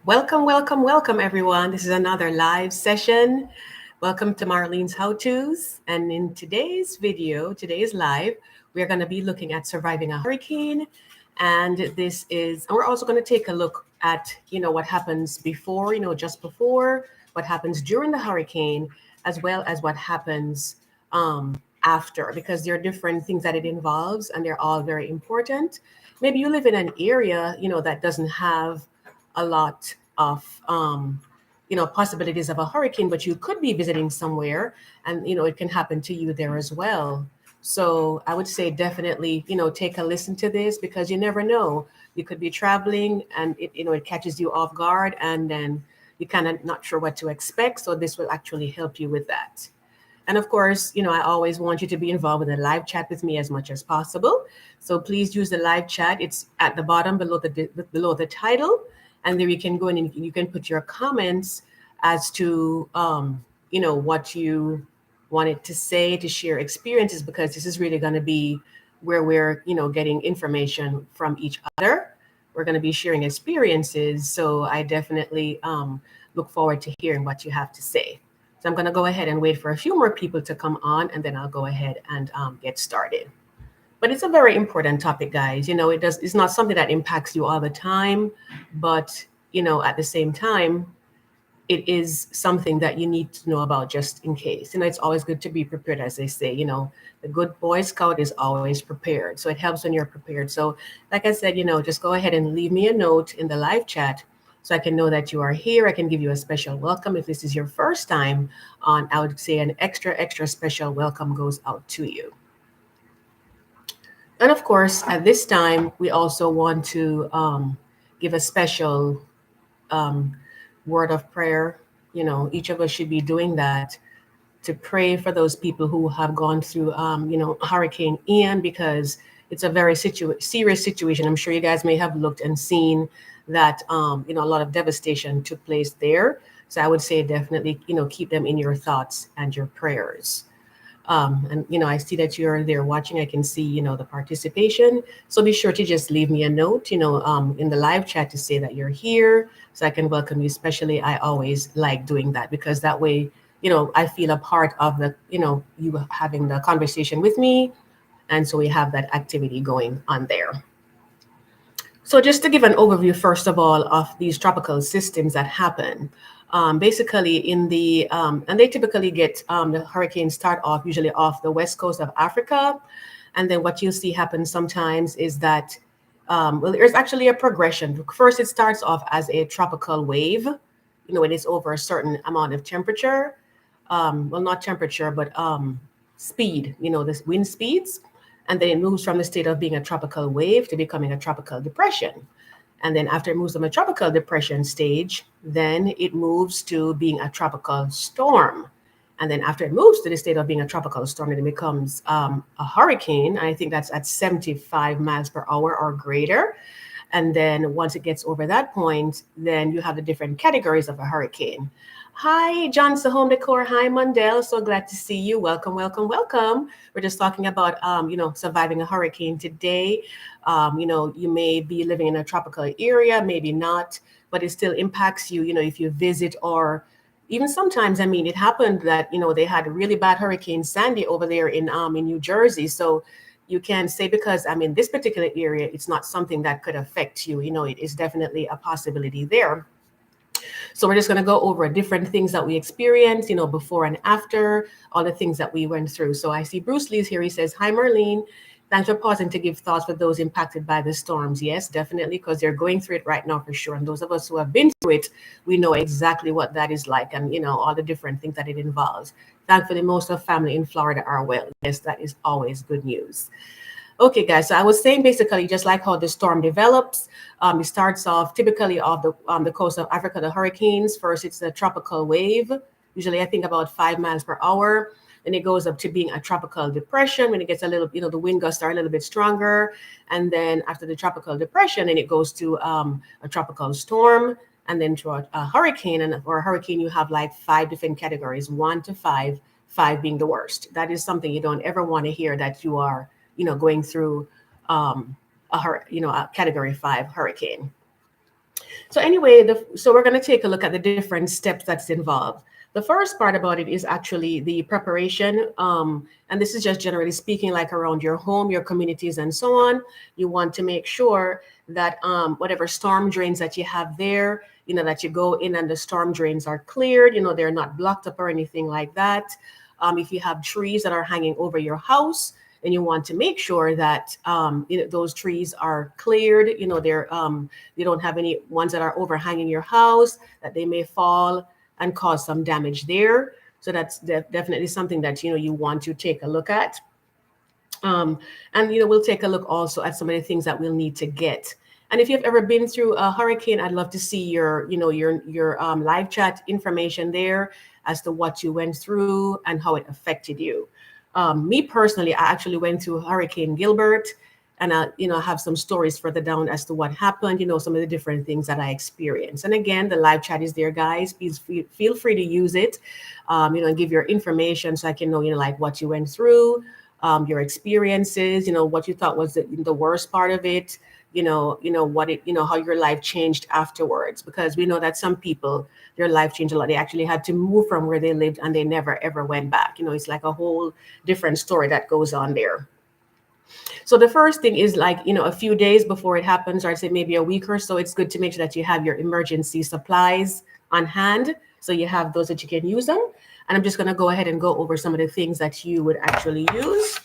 Welcome, welcome, welcome, everyone. This is another live session. Welcome to Marlene's How To's. And in today's video, today's live, we're going to be looking at surviving a hurricane. And we're also going to take a look at, what happens before, just before, what happens during the hurricane, as well as what happens after, because there are different things that it involves and they're all very important. Maybe you live in an area, that doesn't have a lot of possibilities of a hurricane, but you could be visiting somewhere and it can happen to you there as well. So I would say definitely take a listen to this, because you never know. You could be traveling and it catches you off guard, and then you kind of not sure what to expect, so this will actually help you with that. And of course, I always want you to be involved with the live chat with me as much as possible. So please use the live chat. It's at the bottom below the title, and there you can go in and you can put your comments as to what you wanted to say, to share experiences, because this is really going to be where we're getting information from each other. We're going to be sharing experiences, so I definitely look forward to hearing what you have to say. So I'm going to go ahead and wait for a few more people to come on, and then I'll go ahead and get started. But it's a very important topic, guys. It's not something that impacts you all the time, but at the same time, it is something that you need to know about just in case. It's always good to be prepared, as they say. The good Boy Scout is always prepared. So it helps when you're prepared. So, like I said, just go ahead and leave me a note in the live chat so I can know that you are here. I can give you a special welcome. If this is your first time on, I would say an extra special welcome goes out to you. And of course, at this time, we also want to give a special um, word of prayer. Each of us should be doing that, to pray for those people who have gone through, Hurricane Ian, because it's a very serious situation. I'm sure you guys may have looked and seen that, a lot of devastation took place there. So I would say definitely, keep them in your thoughts and your prayers. And I see that you're there watching. I can see the participation. So be sure to just leave me a note in the live chat to say that you're here, so I can welcome you. Especially, I always like doing that, because that way I feel a part of the you having the conversation with me, and so we have that activity going on there. So just to give an overview, first of all, of these tropical systems that happen, basically and they typically get the hurricanes start off usually off the west coast of Africa, and then what you'll see happen sometimes is that, well, there's actually a progression. First, it starts off as a tropical wave, when it's over a certain amount of temperature, well, not temperature, but speed, this wind speeds. And then it moves from the state of being a tropical wave to becoming a tropical depression. And then after it moves from a tropical depression stage, then it moves to being a tropical storm. And then after it moves to the state of being a tropical storm, it becomes a hurricane. I think that's at 75 miles per hour or greater. And then once it gets over that point, then you have the different categories of a hurricane. Hi, Johnson Home Decor. Hi, Mundell. So glad to see you. Welcome, welcome, welcome. We're just talking about, surviving a hurricane today. You may be living in a tropical area, maybe not, but it still impacts you, if you visit, or even sometimes, it happened that, they had a really bad Hurricane Sandy over there in New Jersey. So you can say, because this particular area, it's not something that could affect you. It is definitely a possibility there. So we're just going to go over different things that we experienced, before and after, all the things that we went through. So I see Bruce Lee's here. He says, hi, Marlene. Thanks for pausing to give thoughts for those impacted by the storms. Yes, definitely, because they're going through it right now for sure. And those of us who have been through it, we know exactly what that is like, and, all the different things that it involves. Thankfully, most of family in Florida are well. Yes, that is always good news. Okay, guys, so I was saying basically just like how the storm develops, it starts off typically off the coast of Africa, the hurricanes. First, it's a tropical wave, usually I think about 5 miles per hour. Then it goes up to being a tropical depression when it gets a little, the wind gusts are a little bit stronger. And then after the tropical depression, then it goes to a tropical storm, and then to a hurricane. And for a hurricane, you have like 5 different categories, 1 to 5, 5 being the worst. That is something you don't ever want to hear, that you are going through a category 5 hurricane. So anyway, so we're going to take a look at the different steps that's involved. The first part about it is actually the preparation, and this is just generally speaking, like around your home, your communities, and so on. You want to make sure that whatever storm drains that you have there, that you go in and the storm drains are cleared. They're not blocked up or anything like that. If you have trees that are hanging over your house, and you want to make sure that those trees are cleared. They don't have any ones that are overhanging your house that they may fall and cause some damage there. So that's definitely something that you want to take a look at. And we'll take a look also at some of the things that we'll need to get. And if you've ever been through a hurricane, I'd love to see your live chat information there as to what you went through and how it affected you. Me personally, I actually went through Hurricane Gilbert, and I have some stories further down as to what happened. Some of the different things that I experienced. And again, the live chat is there, guys. Please feel free to use it. And give your information so I can know, like what you went through, your experiences. What you thought was the worst part of it. What it, how your life changed afterwards, because we know that some people, their life changed a lot. They actually had to move from where they lived and they never ever went back. It's like a whole different story that goes on there. So the first thing is like, a few days before it happens, or I'd say maybe a week or so, it's good to make sure that you have your emergency supplies on hand. So you have those that you can use them. And I'm just going to go ahead and go over some of the things that you would actually use,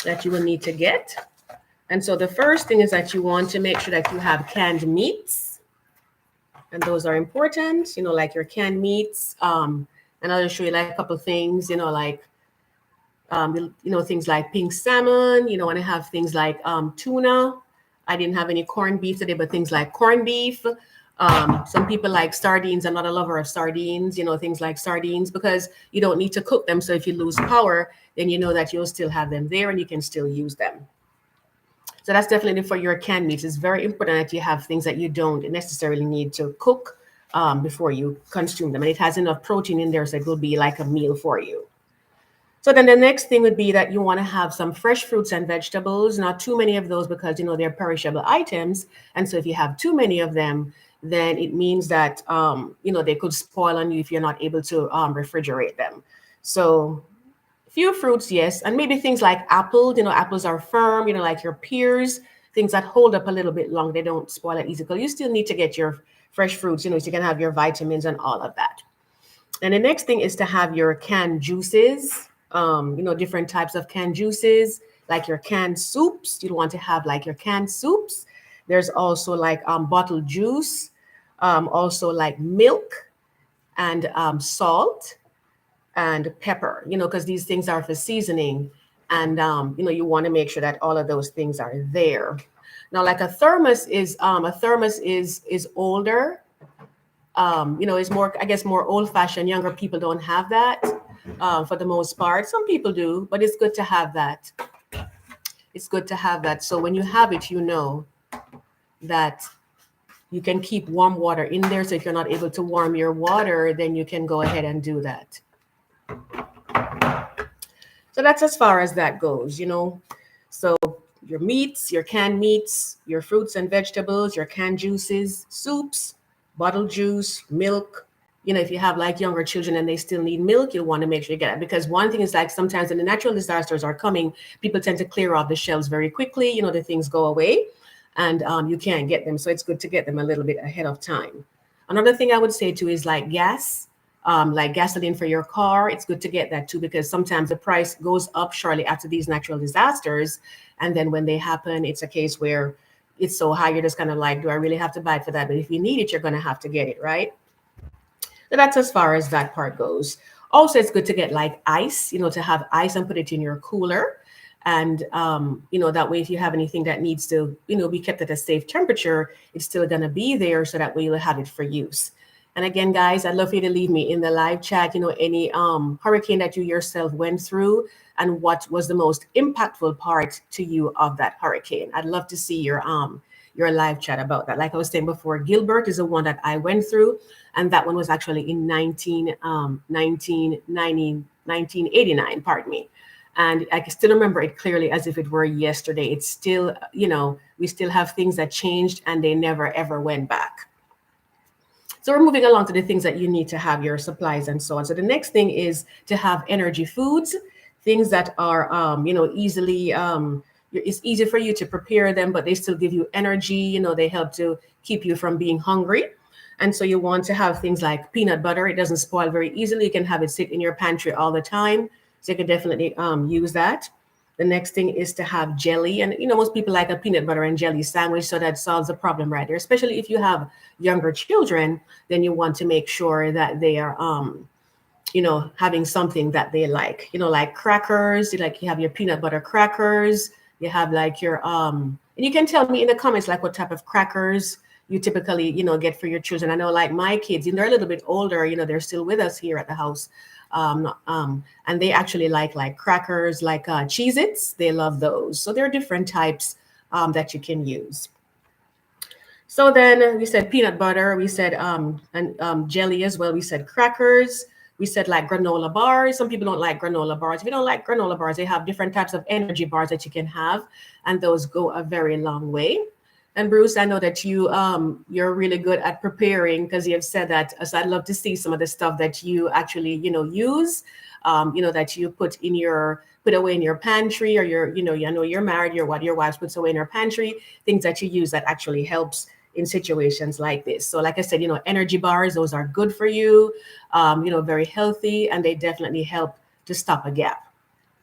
that you will need to get. And so the first thing is that you want to make sure that you have canned meats. And those are important, like your canned meats. And I'll show you like a couple of things, like, things like pink salmon. Want to have things like tuna. I didn't have any corned beef today, but things like corned beef. Some people like sardines. I'm not a lover of sardines, things like sardines, because you don't need to cook them. So if you lose power, then you know that you'll still have them there and you can still use them. So that's definitely for your canned meats. It's very important that you have things that you don't necessarily need to cook before you consume them. And it has enough protein in there, so it will be like a meal for you. So then the next thing would be that you want to have some fresh fruits and vegetables, not too many of those because, they're perishable items. And so if you have too many of them, then it means that, they could spoil on you if you're not able to refrigerate them. So few fruits, yes, and maybe things like apples. Apples are firm, like your pears, things that hold up a little bit long. They don't spoil it easy. Because you still need to get your fresh fruits, so you can have your vitamins and all of that. And the next thing is to have your canned juices, different types of canned juices, like your canned soups. You want to have like your canned soups. There's also like bottled juice, also like milk and salt and pepper, because these things are for seasoning. And, you want to make sure that all of those things are there. Now, like a thermos is older, is more, I guess, more old fashioned. Younger people don't have that for the most part. Some people do, but it's good to have that. It's good to have that. So when you have it, you know that you can keep warm water in there. So if you're not able to warm your water, then you can go ahead and do that. So that's as far as that goes, So your meats, your canned meats, your fruits and vegetables, your canned juices, soups, bottled juice, milk. If you have like younger children and they still need milk, you'll want to make sure you get it. Because one thing is like sometimes when the natural disasters are coming, people tend to clear off the shelves very quickly. The things go away and you can't get them. So it's good to get them a little bit ahead of time. Another thing I would say too is like gas. Like gasoline for your car, it's good to get that too, because sometimes the price goes up shortly after these natural disasters. And then when they happen, it's a case where it's so high, you're just kind of like, do I really have to buy it for that? But if you need it, you're going to have to get it, right? So that's as far as that part goes. Also, it's good to get like ice, to have ice and put it in your cooler. And, that way, if you have anything that needs to, be kept at a safe temperature, it's still going to be there. So that way you'll have it for use. And again, guys, I'd love for you to leave me in the live chat, any hurricane that you yourself went through and what was the most impactful part to you of that hurricane. I'd love to see your live chat about that. Like I was saying before, Gilbert is the one that I went through. And that one was actually in 1989, pardon me. And I can still remember it clearly as if it were yesterday. It's still, we still have things that changed and they never ever went back. So we're moving along to the things that you need to have your supplies and so on. So the next thing is to have energy foods, things that are, easily, it's easy for you to prepare them, but they still give you energy. They help to keep you from being hungry. And so you want to have things like peanut butter. It doesn't spoil very easily. You can have it sit in your pantry all the time. So you can definitely use that. The next thing is to have jelly. And, most people like a peanut butter and jelly sandwich. So that solves the problem right there. Especially if you have younger children, then you want to make sure that they are, having something that they like crackers, like you have your peanut butter crackers, you have like your, and you can tell me in the comments, like what type of crackers you typically, get for your children. I know like my kids, and they're a little bit older, they're still with us here at the house. And they actually like crackers, like Cheez-Its. They love those. So there are different types that you can use. So then we said peanut butter, we said and jelly as well. We said crackers. We said like granola bars. Some people don't like granola bars. If you don't like granola bars, they have different types of energy bars that you can have, and those go a very long way. And Bruce, I know that you're really good at preparing because you have said that. So I'd love to see some of the stuff that you actually use, that you put away in your pantry, or I know you're married. Your wife puts away in her pantry, things that you use that actually helps in situations like this. So like I said, energy bars, those are good for you, very healthy, and they definitely help to stop a gap,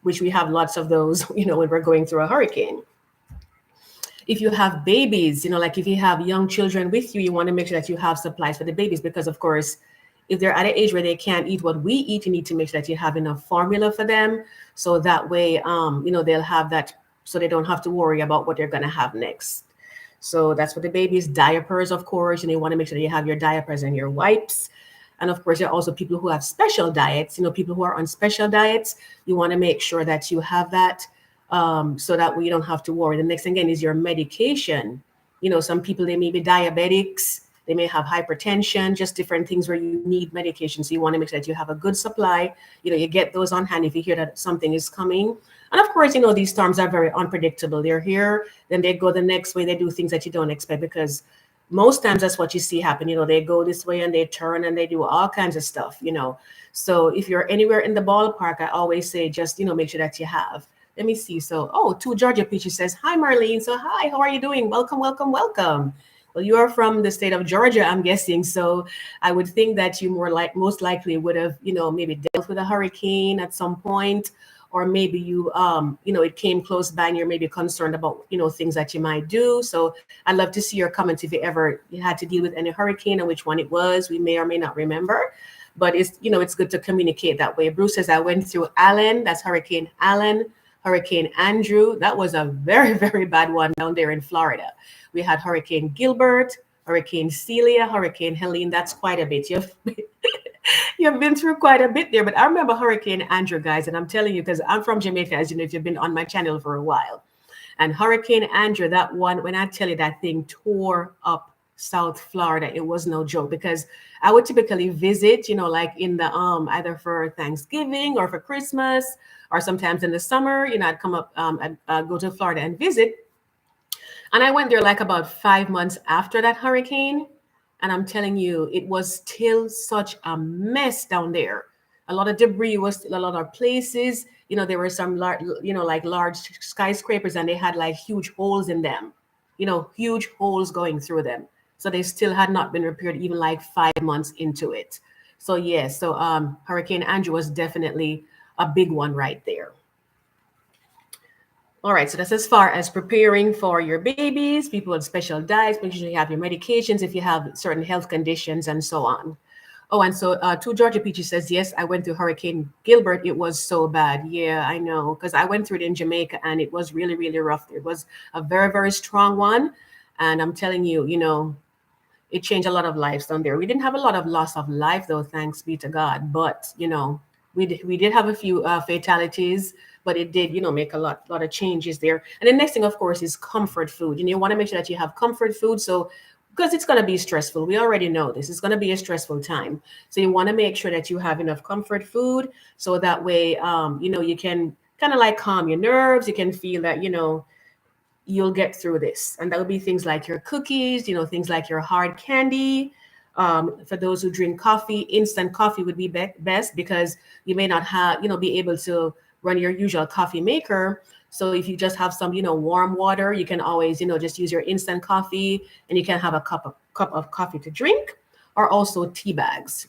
which we have lots of those, when we're going through a hurricane. If you have babies, like if you have young children with you, you want to make sure that you have supplies for the babies, because of course, if they're at an age where they can't eat what we eat, you need to make sure that you have enough formula for them. So that way, they'll have that, so they don't have to worry about what they're going to have next. So that's for the babies. Diapers, of course, and you want to make sure that you have your diapers and your wipes. And of course, there are also people who have special diets, people who are on special diets. You want to make sure that you have that, so that way you don't have to worry. The next thing again is your medication. Some people, they may be diabetics, they may have hypertension, just different things where you need medication. So you want to make sure that you have a good supply. You get those on hand if you hear that something is coming. And of course, these storms are very unpredictable. They're here, then they go the next way. They do things that you don't expect, because most times that's what you see happen. They go this way and they turn and they do all kinds of stuff. So if you're anywhere in the ballpark, I always say just, make sure that you have. Let me see. So, to Georgia Peaches says, hi, Marlene. So, hi, how are you doing? Welcome, welcome, welcome. Well, you are from the state of Georgia, I'm guessing. So I would think that you most likely would have, maybe dealt with a hurricane at some point, or maybe you, it came close by and you're maybe concerned about, things that you might do. So I'd love to see your comments if you had to deal with any hurricane and which one it was. We may or may not remember, but it's good to communicate that way. Bruce says, I went through Allen. That's Hurricane Allen. Hurricane Andrew, that was a very, very bad one down there in Florida. We had Hurricane Gilbert, Hurricane Celia, Hurricane Helene. That's quite a bit. You've been through quite a bit there. But I remember Hurricane Andrew, guys, and I'm telling you, because I'm from Jamaica, as you know, if you've been on my channel for a while. And Hurricane Andrew, that one, when I tell you that thing tore up South Florida, it was no joke, because I would typically visit, like in the either for Thanksgiving or for Christmas, or sometimes in the summer, I'd come up, I'd go to Florida and visit. And I went there like about 5 months after that hurricane. And I'm telling you, it was still such a mess down there. A lot of debris was still a lot of places. There were some large, like large skyscrapers, and they had like huge holes in them, huge holes going through them. So they still had not been repaired even like 5 months into it. So yes, so Hurricane Andrew was definitely a big one right there. All right, so that's as far as preparing for your babies, people with special diets, make sure you have your medications if you have certain health conditions and so on. Oh, and so to Georgia Peachy says, yes, I went through Hurricane Gilbert. It was so bad. Yeah, I know, because I went through it in Jamaica and it was really, really rough. It was a very, very strong one. And I'm telling you, it changed a lot of lives down there. We didn't have a lot of loss of life, though, thanks be to God. But, we did have a few fatalities, but it did, make a lot of changes there. And the next thing, of course, is comfort food. You want to make sure that you have comfort food. So, because it's going to be stressful. We already know this. It's going to be a stressful time. So you want to make sure that you have enough comfort food. So that way, you can kind of like calm your nerves. You can feel that, you'll get through this. And that would be things like your cookies, things like your hard candy. For those who drink coffee, instant coffee would be, best because you may not have, be able to run your usual coffee maker. So if you just have some, warm water, you can always, just use your instant coffee, and you can have a cup of coffee to drink, or also tea bags.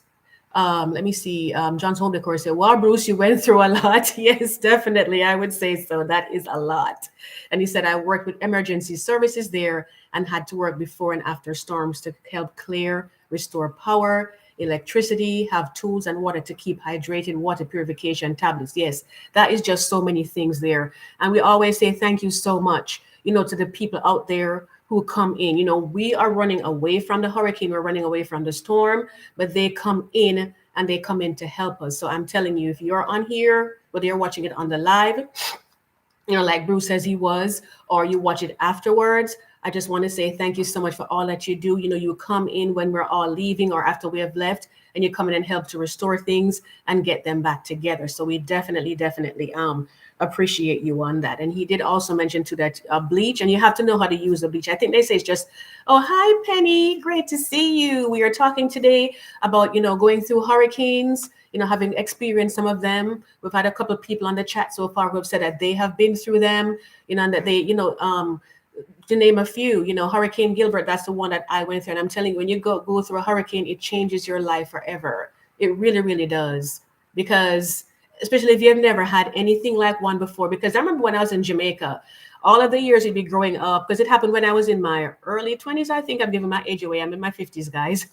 Let me see. John's home decor said, "Wow, Bruce, you went through a lot." Yes, definitely. I would say so. That is a lot. And he said, "I worked with emergency services there and had to work before and after storms to help clear, restore power, electricity, have tools and water to keep hydrated, water purification tablets." Yes, that is just so many things there. And we always say thank you so much, to the people out there who come in. We are running away from the hurricane, we're running away from the storm, but they come in, and they come in to help us. So I'm telling you, if you're on here, whether you're watching it on the live, like Bruce says he was, or you watch it afterwards, I just want to say thank you so much for all that you do. You come in when we're all leaving or after we have left, and you come in and help to restore things and get them back together. So we definitely, definitely appreciate you on that. And he did also mention to that bleach, and you have to know how to use the bleach. I think they say it's just, oh, hi, Penny, great to see you. We are talking today about, going through hurricanes, having experienced some of them. We've had a couple of people on the chat so far who have said that they have been through them, and that they, to name a few, Hurricane Gilbert, that's the one that I went through. And I'm telling you, when you go through a hurricane, it changes your life forever. It really, really does. Because especially if you've never had anything like one before. Because I remember when I was in Jamaica, all of the years you'd be growing up, because it happened when I was in my early 20s. I think I'm giving my age away. I'm in my 50s, guys.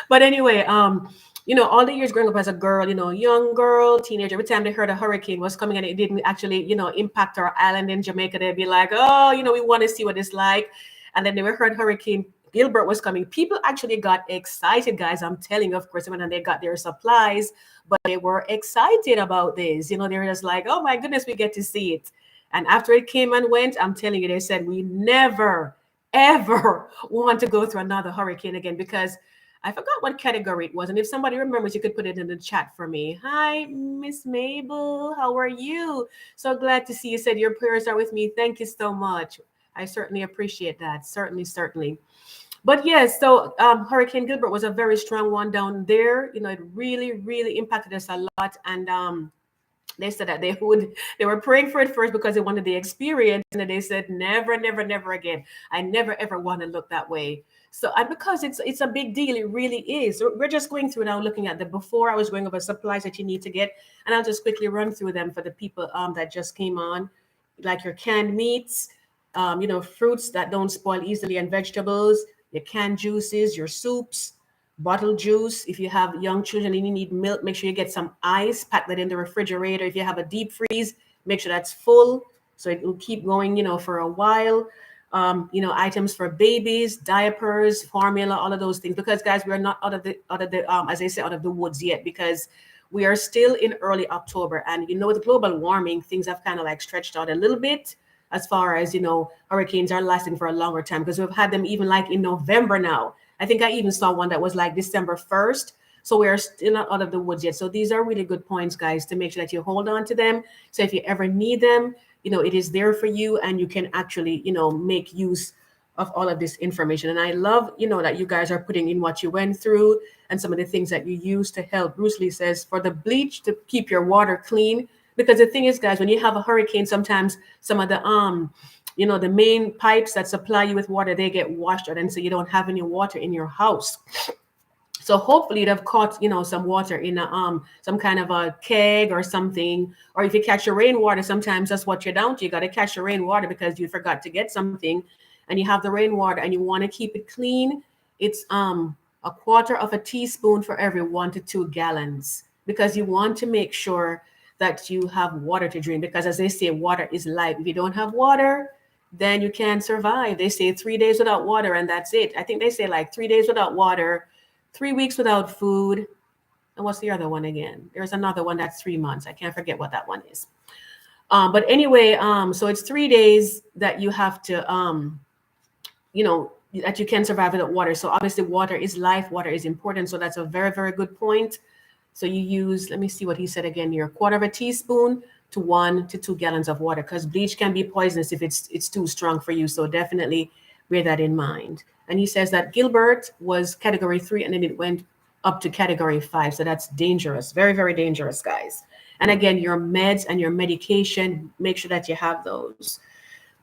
But anyway, all the years growing up as a girl, young girl, teenager, every time they heard a hurricane was coming and it didn't actually, impact our island in Jamaica, they'd be like, oh, we want to see what it's like. And then they heard Hurricane Gilbert was coming. People actually got excited, guys. I'm telling you, of course, when they got their supplies, but they were excited about this. They were just like, oh my goodness, we get to see it. And after it came and went, I'm telling you, they said, we never, ever want to go through another hurricane again, because I forgot what category it was. And if somebody remembers, you could put it in the chat for me. Hi, Miss Mabel. How are you? So glad to see you. Said your prayers are with me. Thank you so much. I certainly appreciate that. Certainly, certainly. But yes, so Hurricane Gilbert was a very strong one down there. It really, really impacted us a lot. And they said that they were praying for it first because they wanted the experience. And then they said, never, never, never again. I never, ever want to look that way. So, and because it's a big deal, it really is. So we're just going through now, looking at the before. I was going over supplies that you need to get, and I'll just quickly run through them for the people that just came on, like your canned meats, fruits that don't spoil easily, and vegetables, your canned juices, your soups, bottled juice. If you have young children and you need milk, make sure you get some ice, pack that in the refrigerator. If you have a deep freeze, make sure that's full so it will keep going, for a while. Items for babies, diapers, formula, all of those things. Because guys, we are not out of the as I say, out of the woods yet, because we are still in early October, and with global warming, things have kind of like stretched out a little bit as far as hurricanes are lasting for a longer time, because we've had them even like in November now. I think I even saw one that was like December 1st. So we are still not out of the woods yet. So these are really good points, guys, to make sure that you hold on to them. So if you ever need them, it is there for you, and you can actually, make use of all of this information. And I love, that you guys are putting in what you went through and some of the things that you use to help. Bruce Lee says for the bleach to keep your water clean. Because the thing is, guys, when you have a hurricane, sometimes some of the the main pipes that supply you with water, they get washed out, and so you don't have any water in your house. So hopefully you'd have caught, some water in some kind of a keg or something. Or if you catch your rainwater, sometimes that's what you're down to. You got to catch your rainwater because you forgot to get something, and you have the rainwater and you want to keep it clean. It's a quarter of a teaspoon for every 1 to 2 gallons, because you want to make sure that you have water to drink. Because as they say, water is life. If you don't have water, then you can't survive. They say 3 days without water, and that's it. I think they say like 3 days without water, 3 weeks without food. And what's the other one again? There's another one that's 3 months. I can't forget what that one is. But anyway, so it's 3 days that you have to, that you can survive without water. So obviously water is life. Water is important. So that's a very, very good point. So you use, let me see what he said again here, quarter of a teaspoon to 1 to 2 gallons of water, because bleach can be poisonous if it's too strong for you. So definitely bear that in mind. And he says that Gilbert was category 3 and then it went up to category 5. So that's dangerous, very, very dangerous, guys. And again, your meds and your medication, make sure that you have those.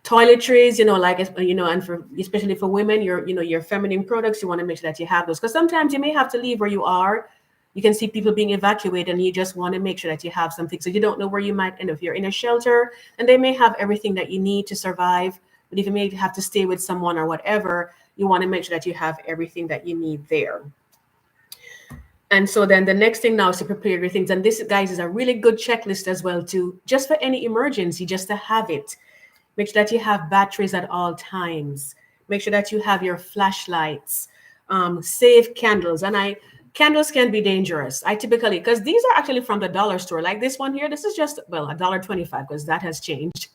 Toiletries, like, and for, especially for women, your feminine products, you want to make sure that you have those, because sometimes you may have to leave where you are. You can see people being evacuated and you just want to make sure that you have something, so you don't know where you might end up. If you're in a shelter and they may have everything that you need to survive, but if you may have to stay with someone or whatever, you want to make sure that you have everything that you need there. And so then the next thing now is to prepare your things. And this, guys, is a really good checklist as well, too, just for any emergency, just to have it. Make sure that you have batteries at all times. Make sure that you have your flashlights, save candles. And candles can be dangerous. I typically, because these are actually from the dollar store, like this one here. This is just, well, $1.25, because that has changed.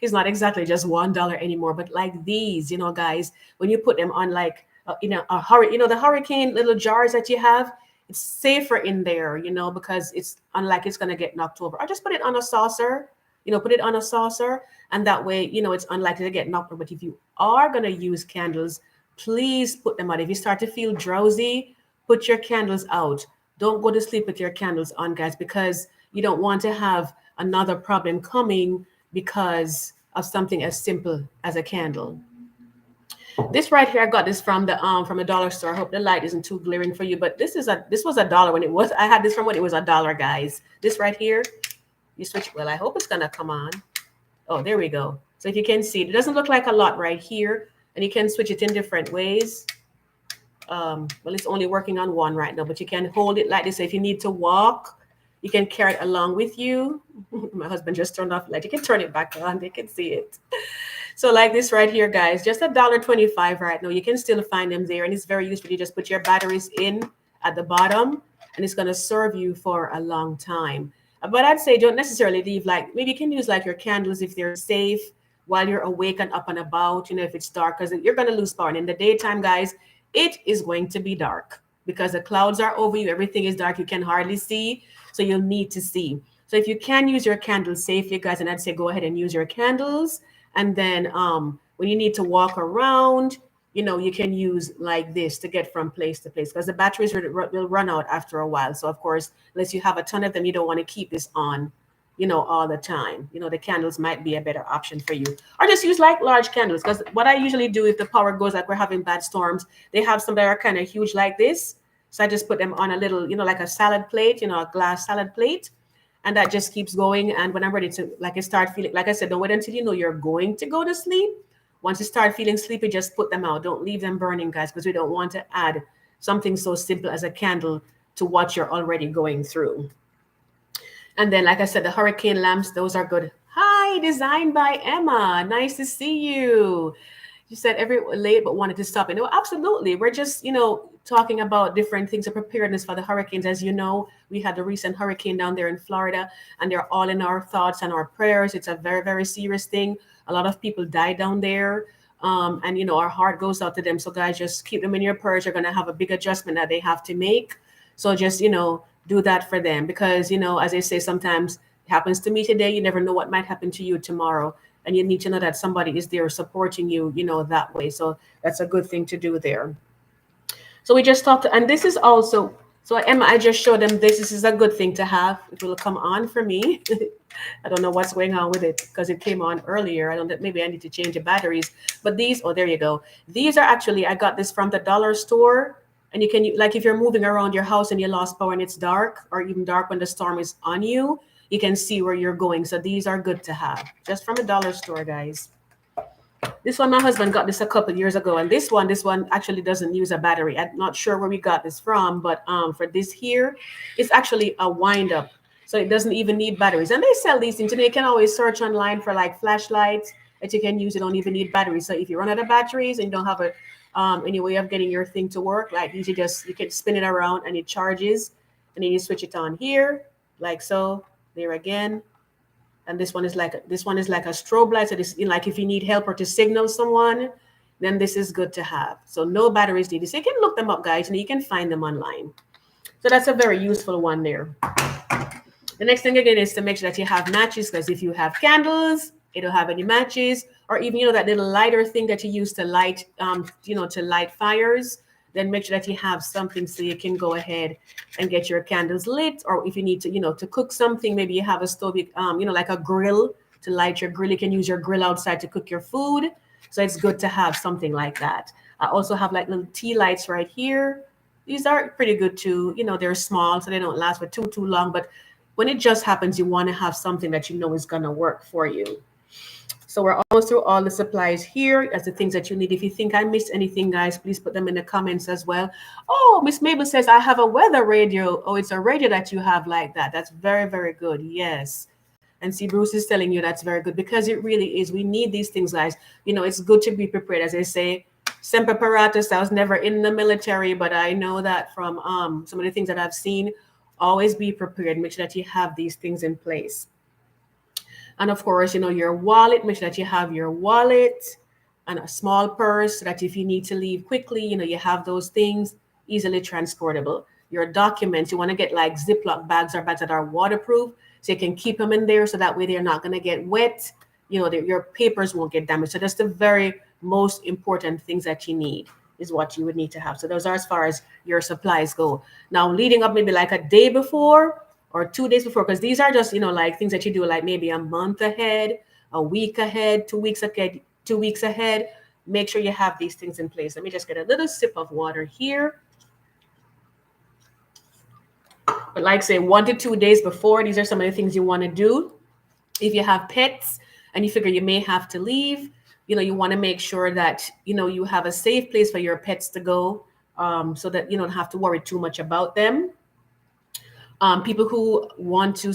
It's not exactly just $1 anymore. But like these, guys, when you put them on like, the hurricane little jars that you have, it's safer in there, because it's unlike it's going to get knocked over. I just put it on a saucer, put it on a saucer, and that way, it's unlikely to get knocked over. But if you are going to use candles, please put them out. If you start to feel drowsy, put your candles out. Don't go to sleep with your candles on, guys, because you don't want to have another problem coming because of something as simple as a candle. This right here, I got this from a dollar store. I hope the light isn't too glaring for you, but this was $1 when I had this from when it was $1, guys. This right here, you switch. Well, I hope it's gonna come on. Oh, there we go. So if you can see, it doesn't look like a lot right here, and you can switch it in different ways. Well, it's only working on one right now, but you can hold it like this. So if you need to walk, you can carry it along with you. My husband just turned off the light. You can turn it back on. They can see it. So like this right here, guys, just $1.25 right now. You can still find them there, and it's very useful. You just put your batteries in at the bottom, and it's going to serve you for a long time. But I'd say don't necessarily leave, like, maybe you can use like your candles if they're safe while you're awake and up and about, if it's dark, because you're going to lose power. And in the daytime, guys, it is going to be dark because the clouds are over you. Everything is dark. You can hardly see. So you'll need to see. So if you can use your candles safely, guys, and I'd say go ahead and use your candles. And then when you need to walk around, you can use like this to get from place to place, because the batteries will run out after a while. So of course, unless you have a ton of them, you don't want to keep this on, all the time. The candles might be a better option for you, or just use like large candles. Because what I usually do if the power goes, like we're having bad storms, they have some that are kind of huge like this. So I just put them on a little, like a salad plate, a glass salad plate. And that just keeps going. And when I'm ready to, like, I start feeling, like I said, don't wait until you're going to go to sleep. Once you start feeling sleepy, just put them out. Don't leave them burning, guys, because we don't want to add something so simple as a candle to what you're already going through. And then, like I said, the hurricane lamps, those are good. Hi, designed by Emma. Nice to see you. You said everyone late but wanted to stop. And absolutely. We're just, talking about different things of preparedness for the hurricanes. As you know, we had the recent hurricane down there in Florida, and they're all in our thoughts and our prayers. It's a very, very serious thing. A lot of people died down there. And, our heart goes out to them. So guys, just keep them in your prayers. You're going to have a big adjustment that they have to make. So just, do that for them, because, as I say, sometimes it happens to me today. You never know what might happen to you tomorrow. And you need to know that somebody is there supporting you, that way. So that's a good thing to do there. So we just talked, and this is also, so Emma, I just showed them this. This is a good thing to have. It will come on for me. I don't know what's going on with it because it came on earlier. I don't know, maybe I need to change the batteries. But these, oh, there you go. These are actually, I got this from the dollar store. And you can, like, if you're moving around your house and you lost power and it's dark, or even dark when the storm is on you, you can see where you're going. So these are good to have, just from a dollar store, guys. This one, my husband got this a couple of years ago, and this one actually doesn't use a battery. I'm not sure where we got this from, but for this here, it's actually a wind up, so it doesn't even need batteries. And they sell these things, and you can always search online for like flashlights that you can use. You don't even need batteries. So if you run out of batteries and you don't have any way of getting your thing to work, like you can spin it around and it charges, and then you switch it on here, like so. There again. And this one is like a strobe light. So this, like if you need help or to signal someone, then this is good to have. So no batteries needed. So you can look them up, guys, and you can find them online. So that's a very useful one there. The next thing again is to make sure that you have matches, because if you have candles, you don't have any matches, or even that little lighter thing that you use to light, to light fires. Then make sure that you have something so you can go ahead and get your candles lit. Or if you need to, to cook something, maybe you have a stove, like a grill to light your grill. You can use your grill outside to cook your food. So it's good to have something like that. I also have like little tea lights right here. These are pretty good too. They're small, so they don't last for too long. But when it just happens, you want to have something that is going to work for you. So we're almost through all the supplies here as the things that you need. If you think I missed anything, guys, please put them in the comments as well. Oh, Miss Mabel says, I have a weather radio. Oh, it's a radio that you have like that. That's very, very good. Yes. And see, Bruce is telling you that's very good, because it really is. We need these things, guys. It's good to be prepared. As I say, semper paratus. I was never in the military, but I know that from some of the things that I've seen. Always be prepared. Make sure that you have these things in place. And of course, your wallet. Make sure that you have your wallet and a small purse, so that if you need to leave quickly, you have those things easily transportable. Your documents, you want to get like Ziploc bags or bags that are waterproof, so you can keep them in there, so that way they're not going to get wet. Your papers won't get damaged. So that's the very most important things that you need, is what you would need to have. So those are as far as your supplies go. Now, leading up maybe like a day before or 2 days before, because these are just, like things that you do like maybe a month ahead, a week ahead, 2 weeks ahead, 2 weeks ahead. Make sure you have these things in place. Let me just get a little sip of water here. But like say 1 to 2 days before, these are some of the things you want to do. If you have pets and you figure you may have to leave, you want to make sure that, you have a safe place for your pets to go, so that you don't have to worry too much about them. People who want to,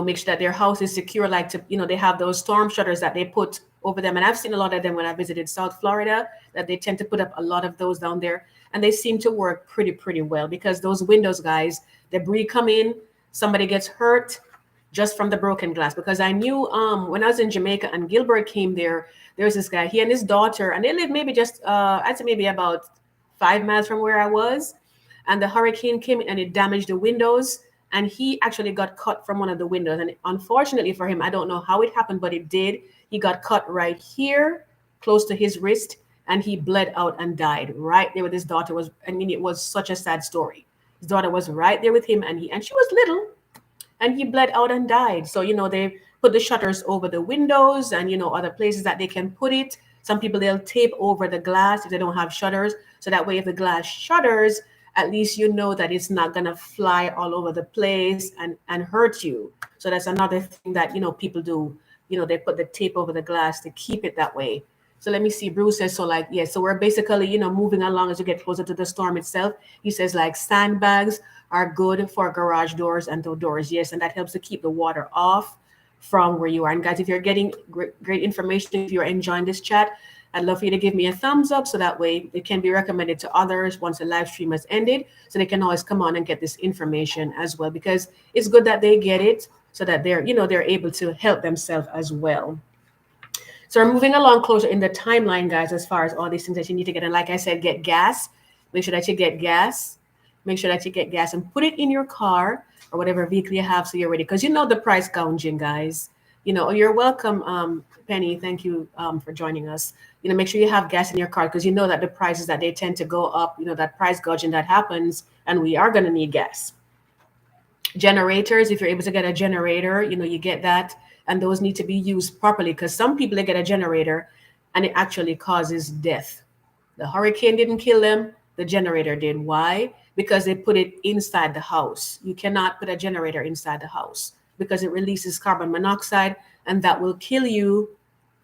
make sure that their house is secure, like they have those storm shutters that they put over them. And I've seen a lot of them when I visited South Florida, that they tend to put up a lot of those down there. And they seem to work pretty well, because those windows, guys, debris come in, somebody gets hurt just from the broken glass. Because I knew when I was in Jamaica and Gilbert came there was this guy, he and his daughter, and they lived maybe just, I'd say maybe about 5 miles from where I was. And the hurricane came and it damaged the windows. And he actually got cut from one of the windows. And unfortunately for him, I don't know how it happened, but it did. He got cut right here, close to his wrist, and he bled out and died right there with his daughter. It was such a sad story. His daughter was right there with him, and she was little, and he bled out and died. So, they put the shutters over the windows and, other places that they can put it. Some people, they'll tape over the glass if they don't have shutters. So that way, if the glass shutters, at least that it's not going to fly all over the place and hurt you. So that's another thing that, people do. They put the tape over the glass to keep it that way. So let me see. Bruce says, so we're basically, moving along as you get closer to the storm itself. He says like sandbags are good for garage doors and doors. Yes, and that helps to keep the water off from where you are. And guys, if you're getting great information, if you're enjoying this chat, I'd love for you to give me a thumbs up, so that way it can be recommended to others once the live stream has ended, so they can always come on and get this information as well, because it's good that they get it, so that they're able to help themselves as well. So we're moving along closer in the timeline, guys, as far as all these things that you need to get. And like I said, get gas. Make sure that you get gas. Make sure that you get gas and put it in your car or whatever vehicle you have, so you're ready. Because the price gouging, guys. You're welcome, Penny. Thank you for joining us. Make sure you have gas in your car, because that the prices that they tend to go up, that price gouging that happens, and we are going to need gas. Generators, if you're able to get a generator, you get that, and those need to be used properly, because some people, they get a generator and it actually causes death. The hurricane didn't kill them, the generator did. Why? Because they put it inside the house. You cannot put a generator inside the house, because it releases carbon monoxide, and that will kill you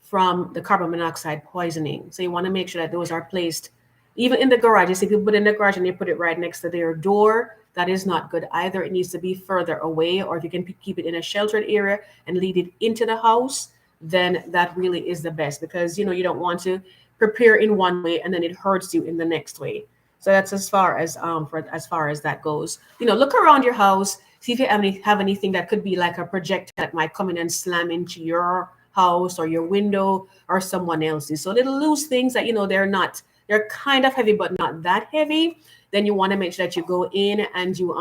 from the carbon monoxide poisoning. So you want to make sure that those are placed even in the garage. You see people put it in the garage and they put it right next to their door. That is not good either. It needs to be further away, or if you can keep it in a sheltered area and lead it into the house, then that really is the best, because you don't want to prepare in one way and then it hurts you in the next way. So that's as far as that goes. Look around your house, see if you have anything that could be like a projector that might come in and slam into your house or your window or someone else's. So little loose things that they're not they're kind of heavy but not that heavy, then you want to make sure that you go in and you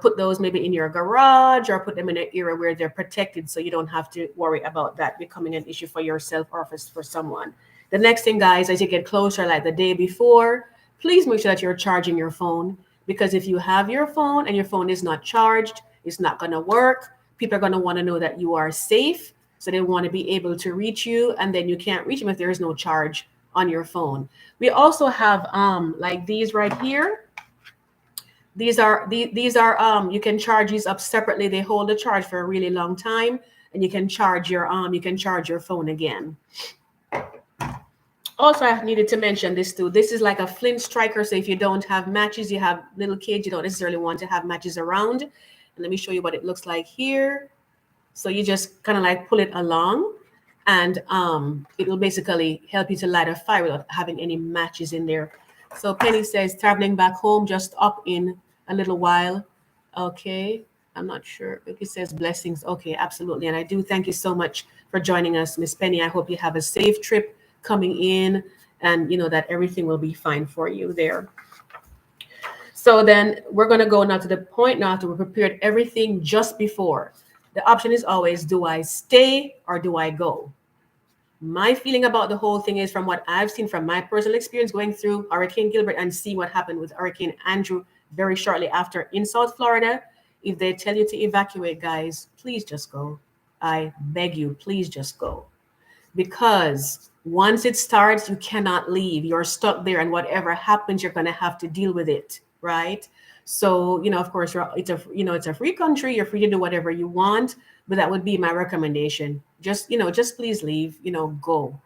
put those maybe in your garage or put them in an area where they're protected, so you don't have to worry about that becoming an issue for yourself or for someone. The next thing, guys, as you get closer, like the day before, please make sure that you're charging your phone, because if you have your phone and your phone is not charged, it's not going to work. People are going to want to know that you are safe, so they want to be able to reach you, and then you can't reach them if there is no charge on your phone. We also have like these right here. These are you can charge these up separately. They hold the charge for a really long time, and you can charge your phone again. Also, I needed to mention this too. This is like a flint striker. So if you don't have matches, you have little kids, you don't necessarily want to have matches around. And let me show you what it looks like here. So you just kind of like pull it along, and it will basically help you to light a fire without having any matches in there. So Penny says, traveling back home, just up in a little while. Okay. I'm not sure. It says blessings. Okay, absolutely. And I do thank you so much for joining us, Miss Penny. I hope you have a safe trip coming in, and that everything will be fine for you there. So then we're going to go now to the point now after we prepared everything just before. The option is always, do I stay or do I go? My feeling about the whole thing is, from what I've seen from my personal experience going through Hurricane Gilbert and seeing what happened with Hurricane Andrew very shortly after in South Florida, if they tell you to evacuate, guys, please just go. I beg you, please just go. Because once it starts, you cannot leave. You're stuck there, and whatever happens, you're going to have to deal with it, right? So, of course, it's a free country. You're free to do whatever you want, but that would be my recommendation. Just please leave. Go.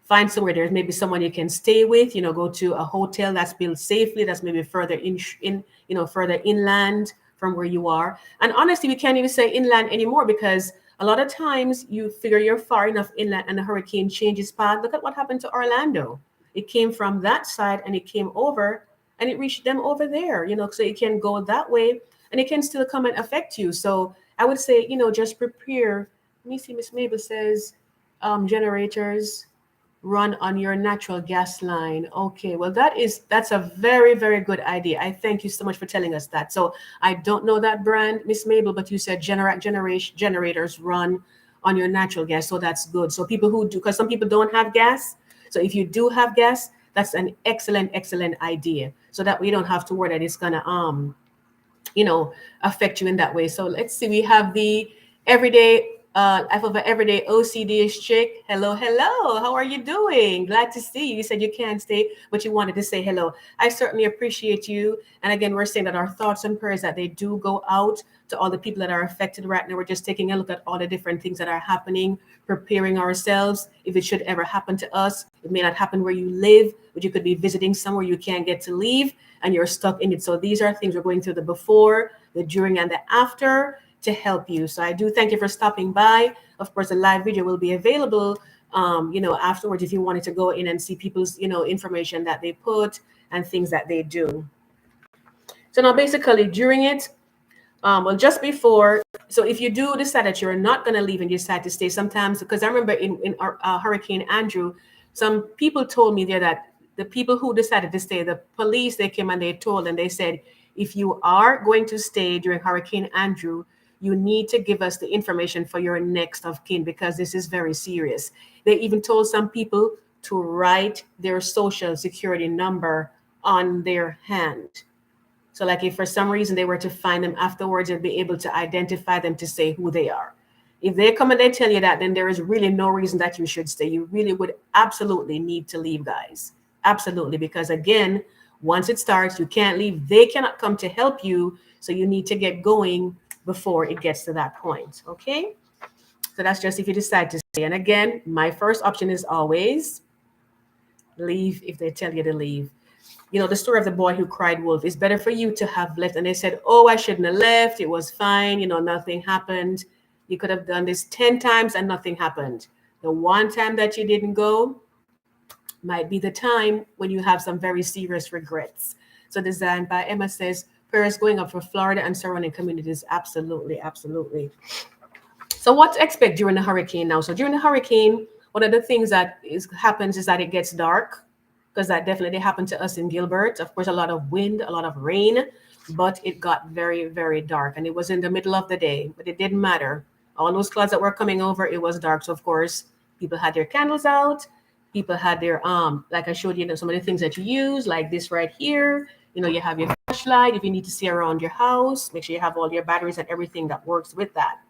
Find somewhere there's maybe someone you can stay with. Go to a hotel that's built safely. That's maybe further further inland from where you are. And honestly, we can't even say inland anymore, because a lot of times you figure you're far enough inland and the hurricane changes path. Look at what happened to Orlando. It came from that side and it came over and it reached them over there, so it can go that way and it can still come and affect you. So I would say, just prepare. Let me see, Miss Mabel says, generators run on your natural gas line. Okay, well, that's a very, very good idea. I thank you so much for telling us that. So I don't know that brand, Miss Mabel, but you said generators run on your natural gas. So that's good. So people who do, because some people don't have gas. So if you do have gas, that's an excellent, excellent idea. So that we don't have to worry that it's gonna affect you in that way. So let's see, we have the everyday life of an everyday OCD-ish chick. Hello, hello. How are you doing? Glad to see you. You said you can't stay, but you wanted to say hello. I certainly appreciate you. And again, we're saying that our thoughts and prayers, that they do go out to all the people that are affected right now. We're just taking a look at all the different things that are happening, preparing ourselves. If it should ever happen to us, it may not happen where you live, but you could be visiting somewhere you can't get to leave and you're stuck in it. So these are things we're going through, the before, the during, and the after, to help you. So I do thank you for stopping by. Of course, the live video will be available, afterwards, if you wanted to go in and see people's, information that they put and things that they do. So now basically during it, just before, so if you do decide that you're not going to leave and you decide to stay, sometimes, because I remember in Hurricane Andrew, some people told me there that the people who decided to stay, the police, they came and they told, and they said, if you are going to stay during Hurricane Andrew, you need to give us the information for your next of kin, because this is very serious. They even told some people to write their social security number on their hand. So like if for some reason they were to find them afterwards, they'd be able to identify them to say who they are. If they come and they tell you that, then there is really no reason that you should stay. You really would absolutely need to leave, guys. Absolutely. Because again, once it starts, you can't leave. They cannot come to help you. So you need to get going before it gets to that point. Okay. So that's just if you decide to stay. And again, my first option is always leave if they tell you to leave. The story of the boy who cried wolf. It's better for you to have left. And they said, oh, I shouldn't have left. It was fine. Nothing happened. You could have done this 10 times and nothing happened. The one time that you didn't go might be the time when you have some very serious regrets. So designed by Emma says, prayers going up for Florida and surrounding communities. Absolutely, absolutely. So what to expect during the hurricane now? So during the hurricane, one of the things that happens is that it gets dark. because that definitely happened to us in Gilbert. Of course, a lot of wind, a lot of rain, but it got very, very dark, and it was in the middle of the day, but it didn't matter. All those clouds that were coming over, it was dark. So of course, people had their candles out. People had their like I showed you, some of the things that you use, like this right here. You have your flashlight if you need to see around your house. Make sure you have all your batteries and everything that works with that,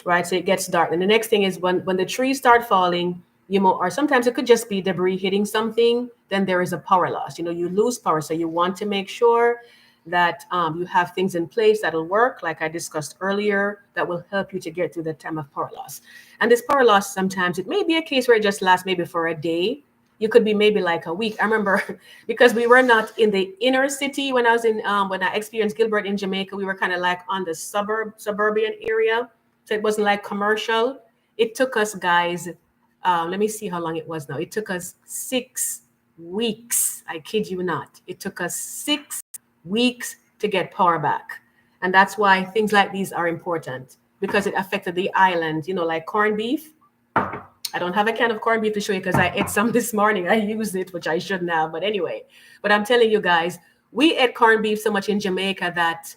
right? So it gets dark. And the next thing is when the trees start falling, or sometimes it could just be debris hitting something, then there is a power loss. You lose power. So you want to make sure that you have things in place that'll work, like I discussed earlier, that will help you to get through the time of power loss. And this power loss, sometimes it may be a case where it just lasts maybe for a day. You could be maybe like a week. I remember because we were not in the inner city when I was when I experienced Gilbert in Jamaica, we were kind of like on the suburban area. So it wasn't like commercial. It took us, guys, let me see how long it was now. It took us 6 weeks. I kid you not. It took us 6 weeks to get power back. And that's why things like these are important, because it affected the island, like corned beef. I don't have a can of corned beef to show you because I ate some this morning. I used it, which I shouldn't have. But anyway, but I'm telling you guys, we ate corned beef so much in Jamaica that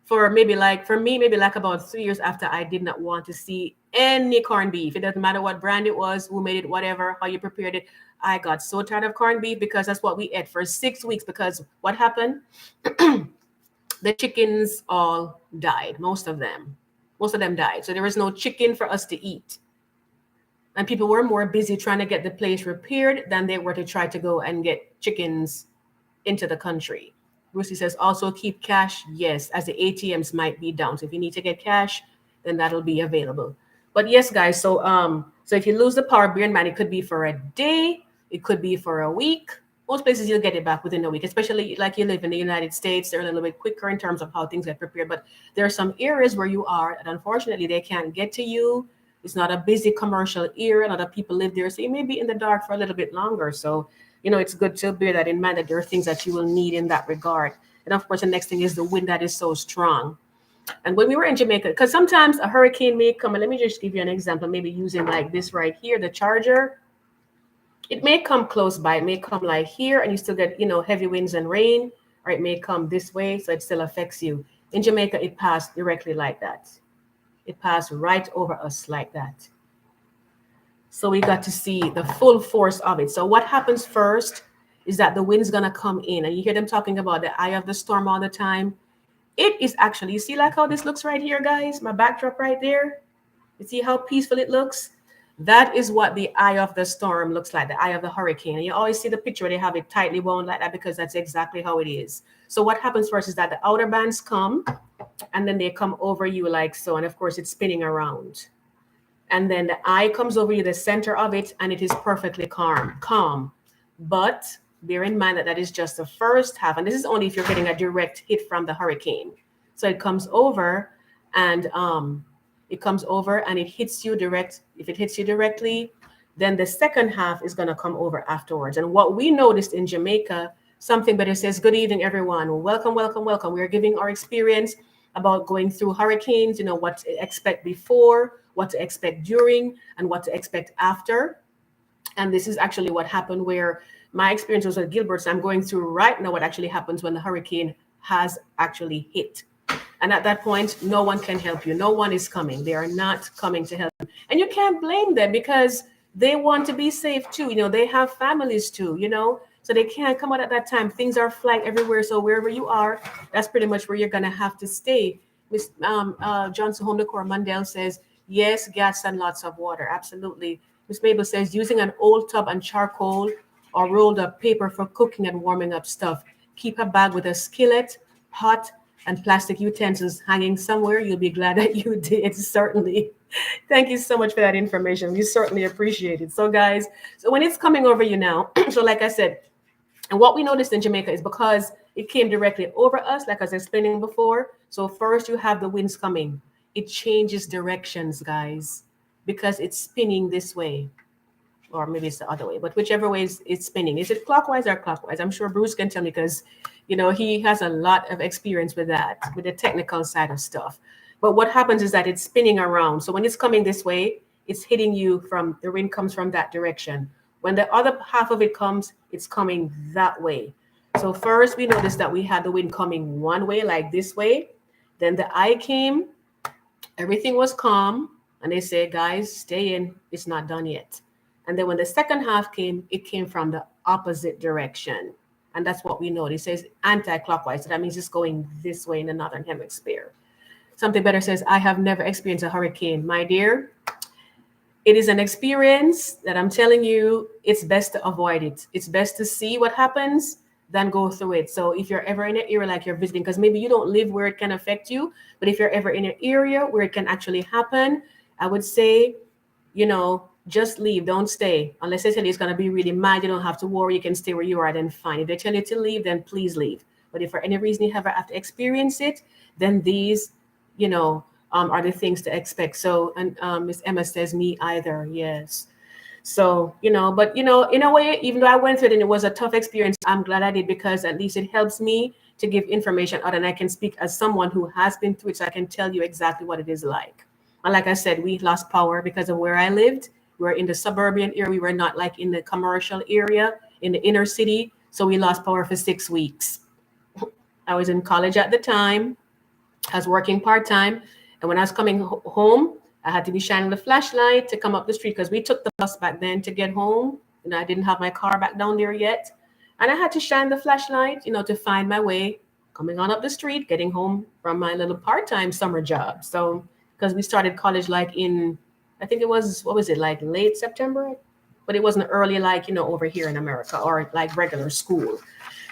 for me, maybe like about 3 years after, I did not want to see any corned beef. It doesn't matter what brand it was, who made it, whatever, how you prepared it. I got so tired of corned beef because that's what we ate for 6 weeks. Because what happened? The chickens all died, most of them. Most of them died. So there was no chicken for us to eat. And people were more busy trying to get the place repaired than they were to try to go and get chickens into the country. Brucey says, also keep cash. Yes, as the ATMs might be down. So if you need to get cash, then that'll be available. But yes, guys, so if you lose the power, bear in mind, it could be for a day, it could be for a week. Most places you'll get it back within a week, especially like you live in the United States. They're a little bit quicker in terms of how things get prepared. But there are some areas where you are that unfortunately they can't get to you. It's not a busy commercial area. A lot of people live there. So you may be in the dark for a little bit longer. So, it's good to bear that in mind, that there are things that you will need in that regard. And of course, the next thing is the wind that is so strong. And when we were in Jamaica, because sometimes a hurricane may come, and let me just give you an example, maybe using like this right here, the charger. It may come close by. It may come like here, and you still get, heavy winds and rain, or it may come this way, so it still affects you. In Jamaica, it passed directly like that. It passed right over us like that. So we got to see the full force of it. So what happens first is that the wind's going to come in, and you hear them talking about the eye of the storm all the time. It is actually, you see like how this looks right here, guys? My backdrop right there. You see how peaceful it looks? That is what the eye of the storm looks like, the eye of the hurricane. And you always see the picture where they have it tightly wound like that, because that's exactly how it is. So what happens first is that the outer bands come, and then they come over you like so. And of course, it's spinning around. And then the eye comes over you, the center of it, and it is perfectly calm. But bear in mind that that is just the first half. And this is only if you're getting a direct hit from the hurricane. So it comes over and it hits you direct. If it hits you directly, then the second half is going to come over afterwards. And what we noticed in Jamaica, something better says, good evening, everyone. Welcome, welcome, welcome. We're giving our experience about going through hurricanes, what to expect before, what to expect during, and what to expect after. And this is actually what happened, where my experience was at Gilbert. So I'm going through right now what actually happens when the hurricane has actually hit. And at that point, no one can help you. No one is coming. They are not coming to help you. And you can't blame them, because they want to be safe too. They have families too, so they can't come out at that time. Things are flying everywhere. So wherever you are, that's pretty much where you're going to have to stay. Miss Johnson Home Decor Mandel says, yes, gas and lots of water. Absolutely. Miss Mabel says, using an old tub and charcoal or rolled up paper for cooking and warming up stuff. Keep a bag with a skillet, pot, and plastic utensils hanging somewhere. You'll be glad that you did, certainly. Thank you so much for that information. We certainly appreciate it. So guys, so when it's coming over you now, so like I said, and what we noticed in Jamaica is because it came directly over us, like I was explaining before. So first you have the winds coming. It changes directions, guys, because it's spinning this way. Or maybe it's the other way, but whichever way it's spinning. Is it clockwise or clockwise? I'm sure Bruce can tell me, because, he has a lot of experience with that, with the technical side of stuff. But what happens is that it's spinning around. So when it's coming this way, it's hitting you the wind comes from that direction. When the other half of it comes, it's coming that way. So first we noticed that we had the wind coming one way, like this way. Then the eye came, everything was calm, and they said, guys, stay in, it's not done yet. And then when the second half came, it came from the opposite direction. And that's what we know. It says anti-clockwise. So that means it's going this way in the northern hemisphere. Something better says, I have never experienced a hurricane. My dear, it is an experience that I'm telling you, it's best to avoid it. It's best to see what happens than go through it. So if you're ever in an area like you're visiting, because maybe you don't live where it can affect you, but if you're ever in an area where it can actually happen, I would say, just leave, don't stay. Unless they tell you it's going to be really mad, you don't have to worry, you can stay where you are, then fine. If they tell you to leave, then please leave. But if for any reason you ever have to experience it, then these, are the things to expect. So, and Miss Emma says, me either, yes. So, but in a way, even though I went through it and it was a tough experience, I'm glad I did, because at least it helps me to give information out, and I can speak as someone who has been through it, so I can tell you exactly what it is like. And like I said, we lost power because of where I lived. We were in the suburban area. We were not like in the commercial area, in the inner city. So we lost power for 6 weeks. I was in college at the time. I was working part-time. And when I was coming home, I had to be shining the flashlight to come up the street, because we took the bus back then to get home. I didn't have my car back down there yet. And I had to shine the flashlight, to find my way coming on up the street, getting home from my little part-time summer job. So, because we started college like in, I think it was, what was it, like late September? But it wasn't early like, over here in America, or like regular school.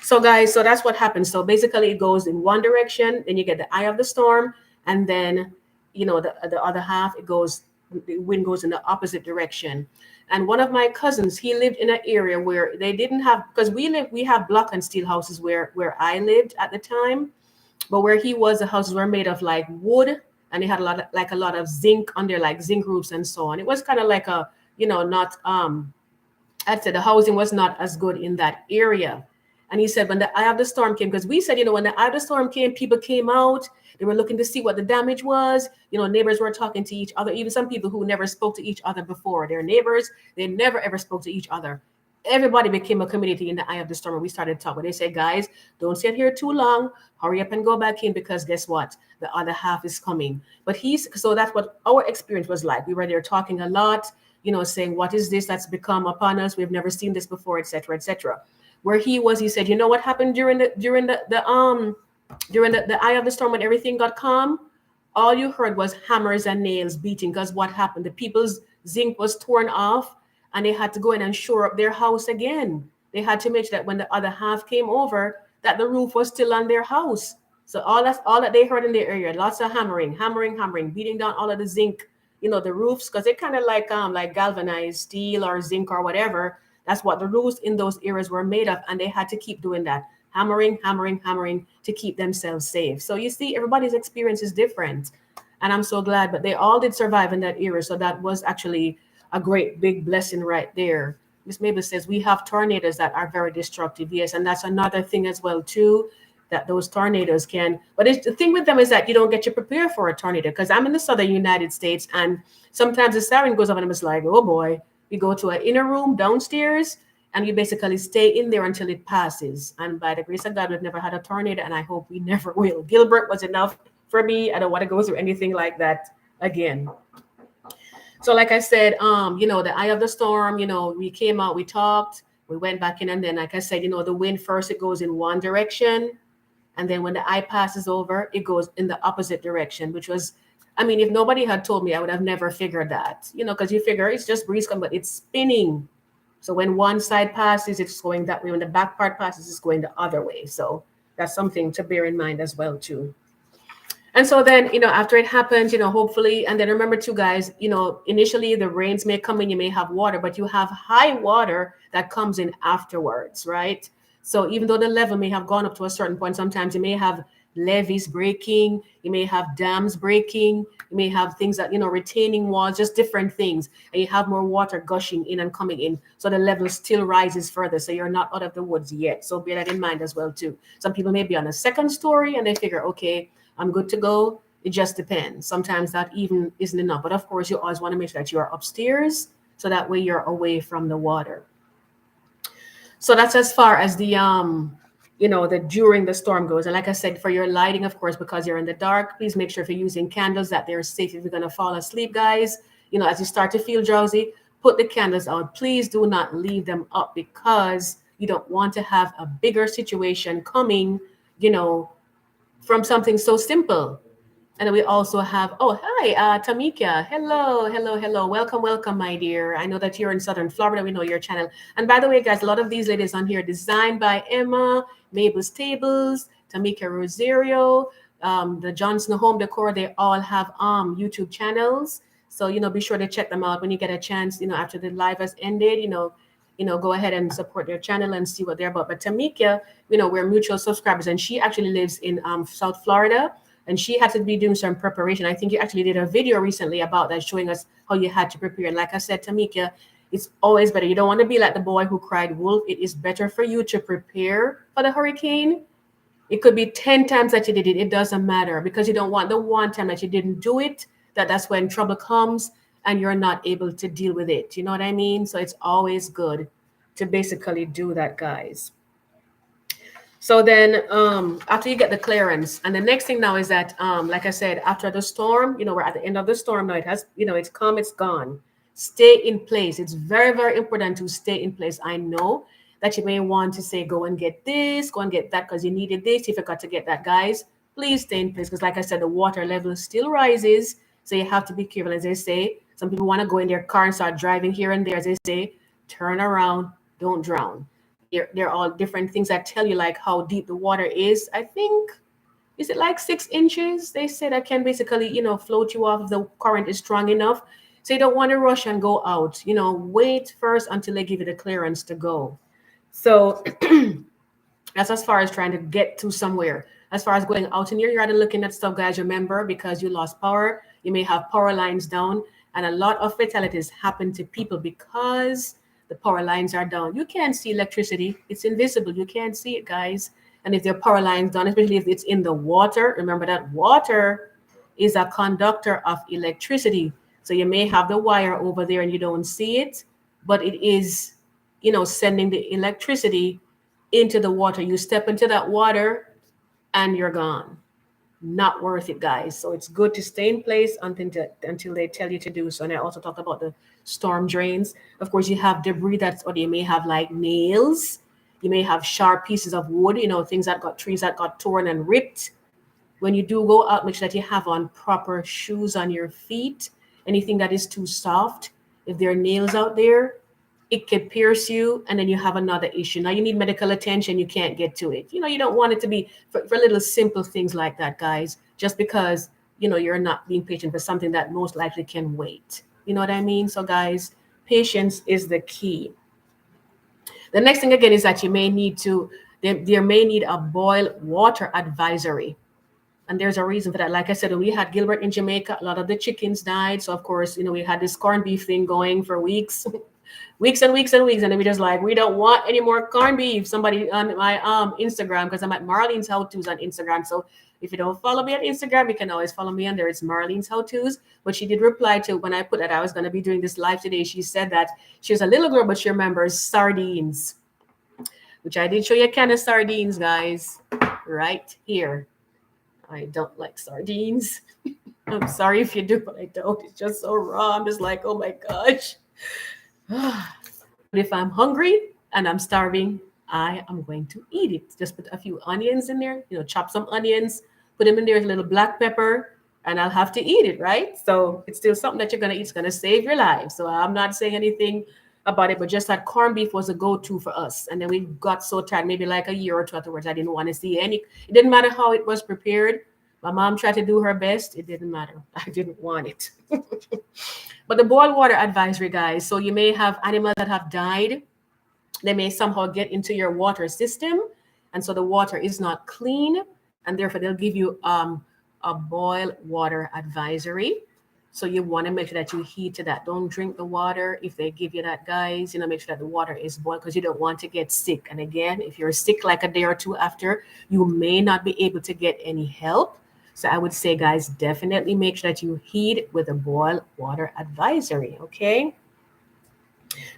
So guys, so that's what happens. So basically it goes in one direction, then you get the eye of the storm, and then, the other half, the wind goes in the opposite direction. And one of my cousins, he lived in an area where they didn't have, because we have block and steel houses where I lived at the time, but where he was, the houses were made of like wood, and they had a lot of zinc on there, like zinc roofs and so on. It was kind of like a, not, I'd say the housing was not as good in that area. And he said when the eye of the storm came, because we said, when the eye of the storm came, people came out, they were looking to see what the damage was. Neighbors were talking to each other, even some people who never spoke to each other before. Their neighbors, they never ever spoke to each other. Everybody became a community in the eye of the storm. And we started talking. They said, guys, don't sit here too long. Hurry up and go back in, because guess what? The other half is coming. So that's what our experience was like. We were there talking a lot, saying, what is this that's become upon us? We've never seen this before, etc., etc. Where he was, he said, what happened during the eye of the storm, when everything got calm? All you heard was hammers and nails beating, because what happened? The people's zinc was torn off, and they had to go in and shore up their house again. They had to make sure that when the other half came over, that the roof was still on their house. So all that they heard in their area, lots of hammering, beating down all of the zinc, the roofs, because they kind of like galvanized steel or zinc or whatever. That's what the roofs in those areas were made of, and they had to keep doing that, hammering to keep themselves safe. So you see, everybody's experience is different, and I'm so glad, but they all did survive in that area. So that was actually a great big blessing right there. Miss Mabel says we have tornadoes that are very destructive. Yes, and that's another thing as well too, that those tornadoes can. But the thing with them is that you don't get you prepared for a tornado, because I'm in the southern United States, and sometimes the siren goes off and it's like, oh boy. You go to an inner room downstairs, and you basically stay in there until it passes. And by the grace of God, we've never had a tornado, and I hope we never will. Gilbert was enough for me. I don't want to go through anything like that again. So like I said, the eye of the storm, we came out, we talked, we went back in, and then like I said, the wind first, it goes in one direction, and then when the eye passes over, it goes in the opposite direction, which was, if nobody had told me, I would have never figured that, because you figure it's just breeze coming, but it's spinning. So when one side passes, it's going that way. When the back part passes, it's going the other way. So that's something to bear in mind as well too. And so then, after it happens, hopefully, and then remember too, guys, initially the rains may come in, you may have water, but you have high water that comes in afterwards, right? So even though the level may have gone up to a certain point, sometimes you may have levees breaking, you may have dams breaking, you may have things that, retaining walls, just different things, and you have more water gushing in and coming in, so the level still rises further, so you're not out of the woods yet. So bear that in mind as well too. Some people may be on a second story and they figure, okay, I'm good to go. It just depends. Sometimes that even isn't enough, but of course you always want to make sure that you are upstairs, so that way you're away from the water. So that's as far as the the during the storm goes. And like I said, for your lighting, of course, because you're in the dark, please make sure if you're using candles that they're safe if you're gonna fall asleep, guys. As you start to feel drowsy, put the candles out. Please do not leave them up because you don't want to have a bigger situation coming, you know, from something so simple. And then we also have, oh, hi, Tamika. Hello, hello, hello. Welcome, welcome, my dear. I know that you're in Southern Florida. We know your channel. And by the way, guys, a lot of these ladies on here designed by Emma, Mabel's Tables, Tamika Rosario, the Johnson Home Decor. They all have YouTube channels. So, be sure to check them out when you get a chance, after the live has ended, go ahead and support their channel and see what they're about. But Tamika, we're mutual subscribers, and she actually lives in South Florida, and she had to be doing some preparation. I think you actually did a video recently about that, showing us how you had to prepare. And like I said, Tamika, it's always better. You don't want to be like the boy who cried wolf. It is better for you to prepare for the hurricane. It could be 10 times that you did it. It doesn't matter, because you don't want the one time that you didn't do it, that's when trouble comes and you're not able to deal with it. You know what I mean? So it's always good to basically do that, guys. So then after you get the clearance, and the next thing now is that, like I said, after the storm, we're at the end of the storm now. It has, it's come, it's gone. Stay in place. It's very, very important to stay in place. I know that you may want to say, go and get this, go and get that, because you needed this. You forgot to get that, guys. Please stay in place, because like I said, the water level still rises. So you have to be careful. As they say, some people want to go in their car and start driving here and there. As they say, turn around, don't drown. They're all different things that tell you like how deep the water is. I think, is it like 6 inches? They say that can basically, float you off if the current is strong enough. So you don't want to rush and go out. Wait first until they give you the clearance to go. So that's as far as trying to get to somewhere. As far as going out in your yard and looking at stuff, guys, remember, because you lost power, you may have power lines down, and a lot of fatalities happen to people because the power lines are down. You can't see electricity. It's invisible. You can't see it, guys. And if there are power lines down, especially if it's in the water, remember that water is a conductor of electricity. So you may have the wire over there and you don't see it, but it is, sending the electricity into the water. You step into that water and you're gone. Not worth it, guys. So it's good to stay in place until they tell you to do so. And I also talked about the storm drains. Of course, you have debris or you may have like nails. You may have sharp pieces of wood, things trees that got torn and ripped. When you do go out, make sure that you have on proper shoes on your feet. Anything that is too soft, if there are nails out there, it could pierce you, and then you have another issue. Now you need medical attention. You can't get to it. You don't want it to be for little simple things like that, guys, just because, you're not being patient for something that most likely can wait. You know what I mean? So, guys, patience is the key. The next thing, again, is that you may need there may need a boil water advisory. And there's a reason for that. Like I said, when we had Gilbert in Jamaica, a lot of the chickens died. So, of course, we had this corned beef thing going for weeks. Weeks and weeks and weeks, and then we just like, we don't want any more corned beef. Somebody on my Instagram, because I'm at Marlene's How To's on Instagram. So if you don't follow me on Instagram, you can always follow me on there. It's Marlene's How To's. But she did reply to when I put that I was going to be doing this live today. She said that she was a little girl, but she remembers sardines, which I did show you a can of sardines, guys, right here. I don't like sardines. I'm sorry if you do, but I don't. It's just so raw. I'm just like, oh my gosh. But if I'm hungry and I'm starving, I am going to eat it. Just put a few onions in there, chop some onions, put them in there with a little black pepper, and I'll have to eat it, right? So it's still something that you're going to eat. It's going to save your life. So I'm not saying anything about it, but just that corned beef was a go-to for us. And then we got so tired, maybe like a year or two afterwards, I didn't want to see any. It didn't matter how it was prepared. My mom tried to do her best. It didn't matter. I didn't want it. But the boil water advisory, guys. So you may have animals that have died. They may somehow get into your water system. And so the water is not clean. And therefore, they'll give you a boil water advisory. So you want to make sure that you heat to that. Don't drink the water if they give you that, guys. Make sure that the water is boiled, because you don't want to get sick. And again, if you're sick like a day or two after, you may not be able to get any help. So I would say, guys, definitely make sure that you heat with a boil water advisory, okay?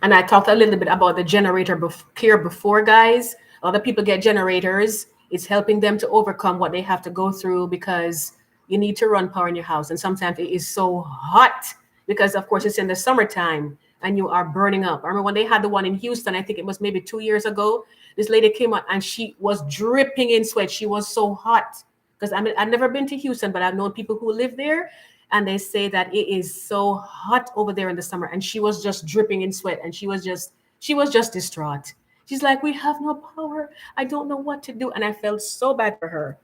And I talked a little bit about the generator care before, guys. A lot of people get generators. It's helping them to overcome what they have to go through because you need to run power in your house. And sometimes it is so hot because, of course, it's in the summertime and you are burning up. I remember when they had the one in Houston, I think it was maybe 2 years ago. This lady came out and she was dripping in sweat. She was so hot. Because I mean, I've never been to Houston, but I've known people who live there and they say that it is so hot over there in the summer, and she was just dripping in sweat and she was just distraught. She's like, we have no power, I don't know what to do. And I felt so bad for her.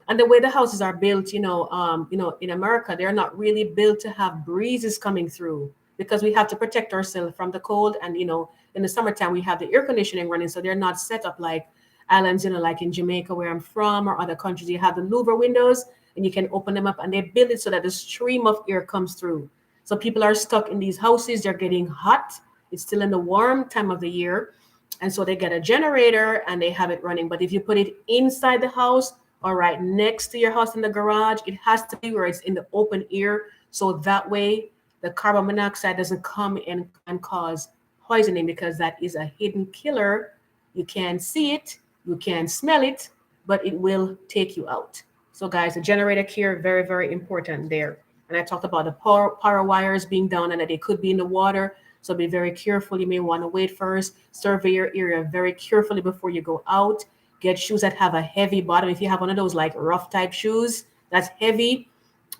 And the way the houses are built, in America, they're not really built to have breezes coming through because we have to protect ourselves from the cold. And in the summertime we have the air conditioning running, so they're not set up like islands, like in Jamaica where I'm from, or other countries. You have the louver windows and you can open them up, and they build it so that the stream of air comes through. So people are stuck in these houses, they're getting hot. It's still in the warm time of the year. And so they get a generator and they have it running. But if you put it inside the house or right next to your house in the garage, it has to be where it's in the open air. So that way the carbon monoxide doesn't come in and cause poisoning, because that is a hidden killer. You can't see it, you can't smell it, but it will take you out. So guys, the generator care, very, very important there. And I talked about the power wires being down and that they could be in the water. So be very careful. You may want to wait first, survey your area very carefully before you go out. Get shoes that have a heavy bottom. If you have one of those like rough type shoes that's heavy,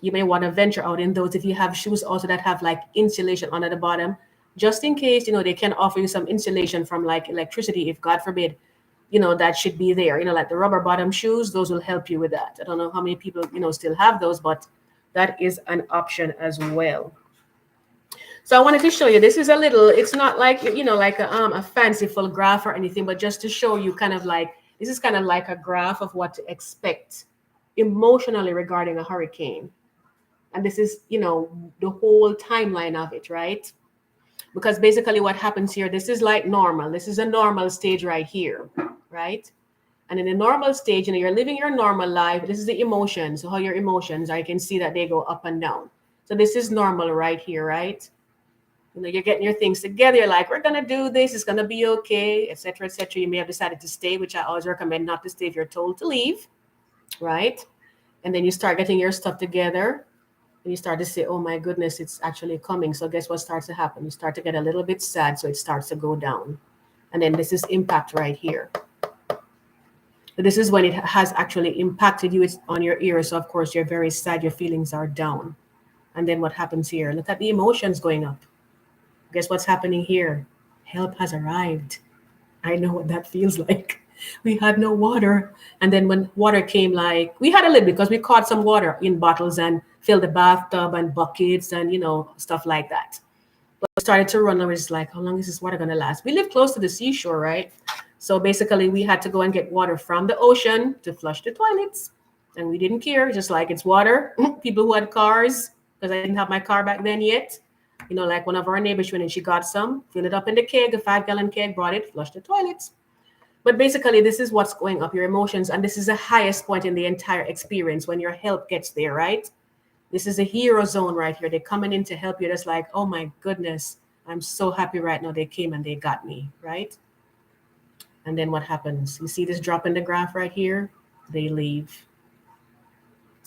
you may want to venture out in those. If you have shoes also that have like insulation under the bottom, just in case, they can offer you some insulation from like electricity, if God forbid, that should be there. Like the rubber bottom shoes, those will help you with that. I don't know how many people, still have those, but that is an option as well. So I wanted to show you, this is a little, it's not like, like a fanciful graph or anything, but just to show you kind of like, this is kind of like a graph of what to expect emotionally regarding a hurricane. And this is, the whole timeline of it, right? Because basically what happens here, this is like normal. This is a normal stage right here, right? And in a normal stage, you're living your normal life. This is the emotions. So how your emotions, I can see that they go up and down. So this is normal right here, right? You're getting your things together. You're like, we're going to do this. It's going to be okay, etc., etc. You may have decided to stay, which I always recommend not to stay if you're told to leave, right? And then you start getting your stuff together. And you start to say, oh my goodness, it's actually coming. So guess what starts to happen? You start to get a little bit sad, so it starts to go down. And then this is impact right here. So this is when it has actually impacted you. It's on your ear. So of course you're very sad. Your feelings are down. And then what happens here? Look at the emotions going up. Guess what's happening here? Help has arrived. I know what that feels like. We had no water. And then when water came, like we had a little because we caught some water in bottles and filled the bathtub and buckets and, stuff like that. But it started to run. I was like, how long is this water going to last? We live close to the seashore, right? So basically we had to go and get water from the ocean to flush the toilets. And we didn't care, just like it's water. People who had cars, because I didn't have my car back then yet. Like one of our neighbors went and she got some, filled it up in the keg, a 5-gallon keg, brought it, flushed the toilets. But basically, this is what's going up, your emotions. And this is the highest point in the entire experience when your help gets there, right? This is a hero zone right here. They're coming in to help you. That's like, oh my goodness, I'm so happy right now. They came and they got me, right? And then what happens? You see this drop in the graph right here? They leave.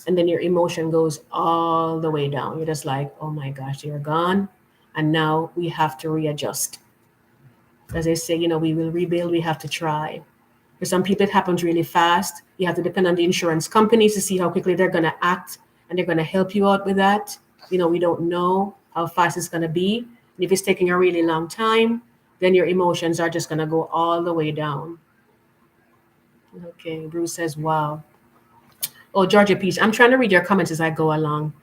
And then your emotion goes all the way down. You're just like, oh my gosh, you're gone. And now we have to readjust. As they say, we will rebuild, we have to try. For some people, it happens really fast. You have to depend on the insurance companies to see how quickly they're going to act, and they're going to help you out with that. We don't know how fast it's going to be. And if it's taking a really long time, then your emotions are just going to go all the way down. Okay, Bruce says, wow. Oh, Georgia Peach, I'm trying to read your comments as I go along.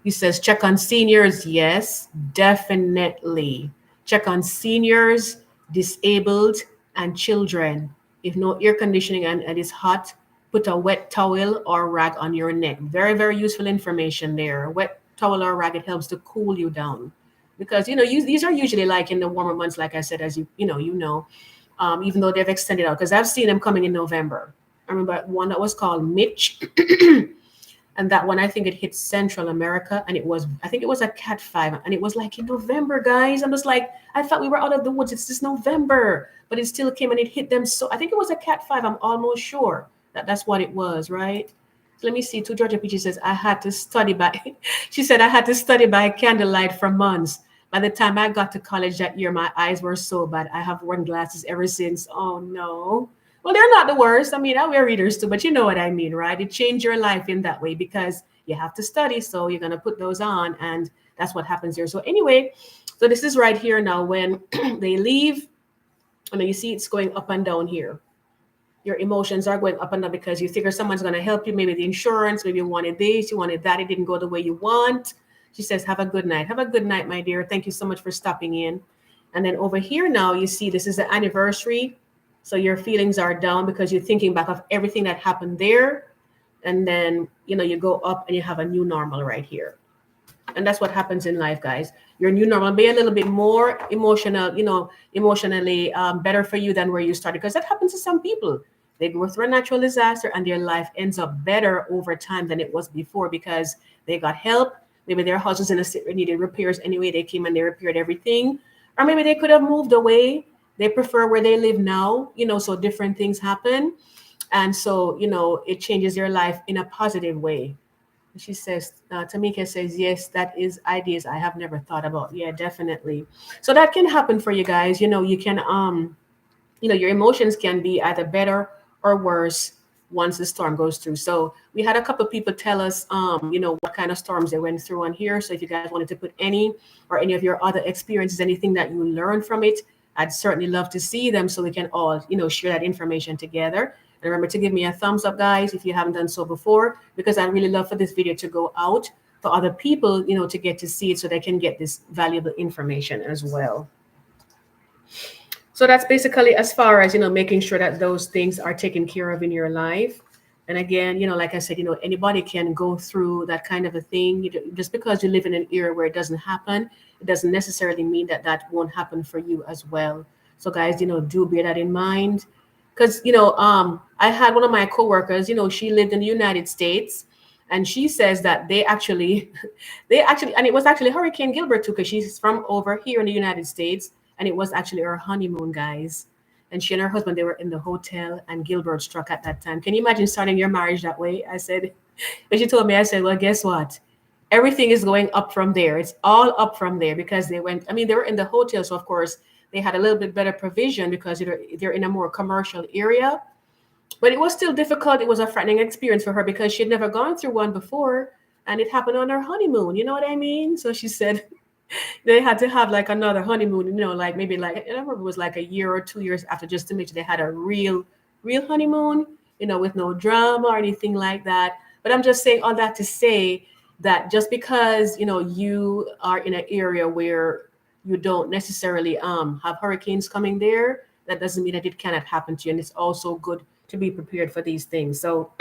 He says, check on seniors. Yes, definitely. Check on seniors, disabled, and children. If no air conditioning and it is hot, put a wet towel or rag on your neck. Very, very useful information there. A wet towel or rag, it helps to cool you down. Because, these are usually like in the warmer months, like I said, as even though they've extended out. Because I've seen them coming in November. I remember one that was called Mitch. And that one, I think it hit Central America, and I think it was a Cat 5, and it was like in November, guys. I'm just like, I thought we were out of the woods. It's just November, but it still came and it hit them. So I think it was a Cat 5. I'm almost sure that that's what it was, right? So let me see. To Georgia Peachy says, I had to study by, she said, I had to study by candlelight for months. By the time I got to college that year, my eyes were so bad. I have worn glasses ever since. Oh, no. Well, they're not the worst. I mean, I wear readers too, but you know what I mean, right? It changed your life in that way because you have to study. So you're going to put those on, and that's what happens here. So, anyway, so this is right here now when they leave. I mean, you see it's going up and down here. Your emotions are going up and down because you figure someone's going to help you. Maybe the insurance, maybe you wanted this, you wanted that. It didn't go the way you want. She says, have a good night. Have a good night, my dear. Thank you so much for stopping in. And then over here now, you see this is the anniversary. So your feelings are down because you're thinking back of everything that happened there. And then, you go up and you have a new normal right here. And that's what happens in life, guys. Your new normal be a little bit more emotional, emotionally better for you than where you started. Because that happens to some people. They go through a natural disaster and their life ends up better over time than it was before because they got help. Maybe their house was in a state that needed repairs anyway. They came and they repaired everything. Or maybe they could have moved away. They prefer where they live now, so different things happen. And so, it changes their life in a positive way. She says, Tamika says, yes, that is ideas I have never thought about. Yeah, definitely. So that can happen for you guys. You can, your emotions can be either better or worse once the storm goes through. So we had a couple of people tell us, what kind of storms they went through on here. So if you guys wanted to put any or any of your other experiences, anything that you learned from it, I'd certainly love to see them so we can all, share that information together. And remember to give me a thumbs up, guys, if you haven't done so before, because I'd really love for this video to go out for other people, to get to see it so they can get this valuable information as well. So that's basically as far as, making sure that those things are taken care of in your life. And again, like I said, anybody can go through that kind of a thing. Just because you live in an era where it doesn't happen, it doesn't necessarily mean that that won't happen for you as well. So guys, do bear that in mind. Because, I had one of my coworkers, she lived in the United States, and she says that they actually, and it was actually Hurricane Gilbert too, because she's from over here in the United States, and it was actually her honeymoon, guys. And she and her husband, they were in the hotel, and Gilbert struck at that time. Can you imagine starting your marriage that way? I said, but she told me, I said, well, guess what? Everything is going up from there. It's all up from there because they were in the hotel. So, of course, they had a little bit better provision because they're in a more commercial area. But it was still difficult. It was a frightening experience for her because she'd never gone through one before. And it happened on her honeymoon. You know what I mean? So she said they had to have like another honeymoon, like maybe like, I remember it was like a year or 2 years after just to make sure they had a real honeymoon, with no drama or anything like that. But I'm just saying all that to say that just because, you are in an area where you don't necessarily have hurricanes coming there, that doesn't mean that it cannot happen to you. And it's also good to be prepared for these things. So,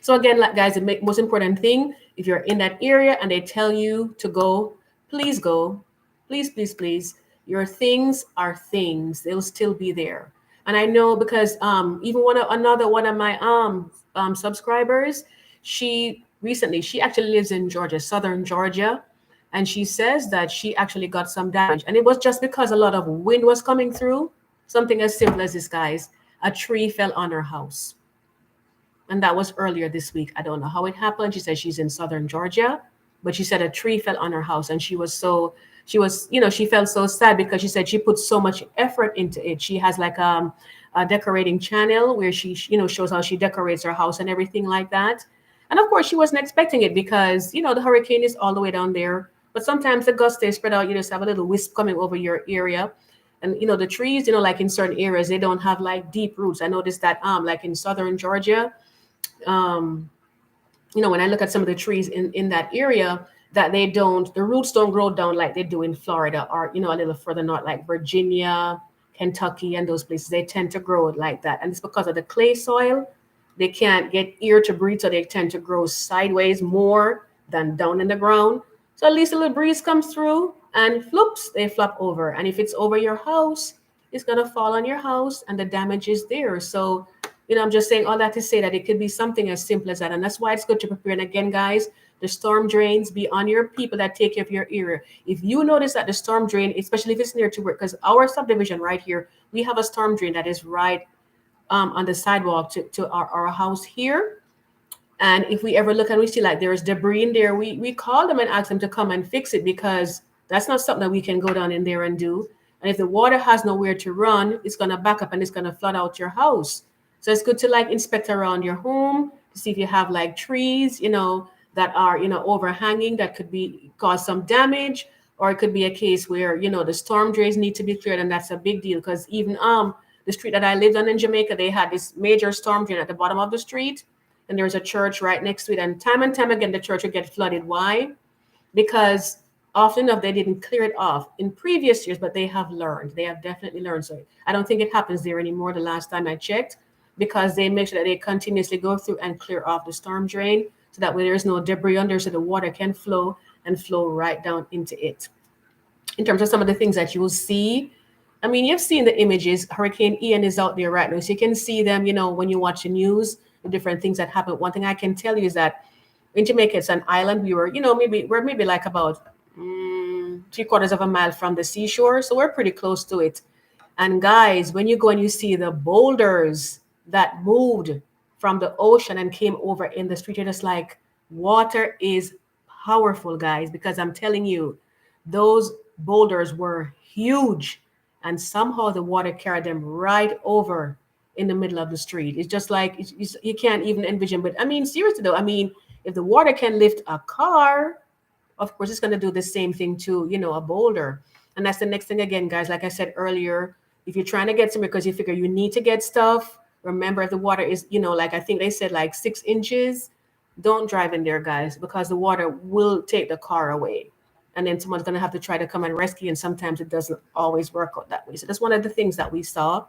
so again, guys, the most important thing, if you're in that area and they tell you to go, please go. Please, please, please. Your things are things. They'll still be there. And I know because even another one of my subscribers, she actually lives in Georgia, southern Georgia. And she says that she actually got some damage. And it was just because a lot of wind was coming through. Something as simple as this, guys. A tree fell on her house. And that was earlier this week. I don't know how it happened. She said she's in southern Georgia, but she said a tree fell on her house. And she felt so sad because she said she put so much effort into it. She has like a decorating channel where she, shows how she decorates her house and everything like that. And of course, she wasn't expecting it because, the hurricane is all the way down there. But sometimes the gusts, they spread out, you just have a little wisp coming over your area. And, the trees, like in certain areas, they don't have like deep roots. I noticed that like in southern Georgia, when I look at some of the trees in that area, that the roots don't grow down like they do in Florida or, a little further north, like Virginia, Kentucky, and those places. They tend to grow like that. And it's because of the clay soil. They can't get air to breathe, so they tend to grow sideways more than down in the ground. So at least a little breeze comes through and floops, they flop over. And if it's over your house, it's going to fall on your house and the damage is there. So I'm just saying all that to say that it could be something as simple as that. And that's why it's good to prepare. And again, guys, the storm drains, be on your people that take care of your area. If you notice that the storm drain, especially if it's near to work, because our subdivision right here, we have a storm drain that is right on the sidewalk to our house here. And if we ever look and we see like there's debris in there, we call them and ask them to come and fix it, because that's not something that we can go down in there and do. And if the water has nowhere to run, it's going to back up and it's going to flood out your house. So it's good to like inspect around your home to see if you have like trees, that are, overhanging that could be cause some damage. Or it could be a case where, the storm drains need to be cleared. And that's a big deal, because even the street that I lived on in Jamaica, they had this major storm drain at the bottom of the street. And there's a church right next to it. And time again, the church would get flooded. Why? Because often enough, they didn't clear it off in previous years, but they have learned. They have definitely learned. So I don't think it happens there anymore the last time I checked, because they make sure that they continuously go through and clear off the storm drain, so that way there's no debris under, so the water can flow and flow right down into it. In terms of some of the things that you will see, I mean, you've seen the images. Hurricane Ian is out there right now. So you can see them, when you watch the news, the different things that happen. One thing I can tell you is that in Jamaica, it's an island. We're maybe like about 3/4 of a mile from the seashore. So we're pretty close to it. And guys, when you go and you see the boulders that moved from the ocean and came over in the street, you're just like, water is powerful, guys, because I'm telling you, those boulders were huge. And somehow the water carried them right over in the middle of the street. It's just like you can't even envision. But I mean, seriously though, I mean, if the water can lift a car, of course it's going to do the same thing to, a boulder. And that's the next thing again, guys. Like I said earlier, if you're trying to get somewhere because you figure you need to get stuff, remember if the water is, like I think they said like 6 inches, don't drive in there, guys, because the water will take the car away. And then someone's going to have to try to come and rescue. And sometimes it doesn't always work out that way. So that's one of the things that we saw.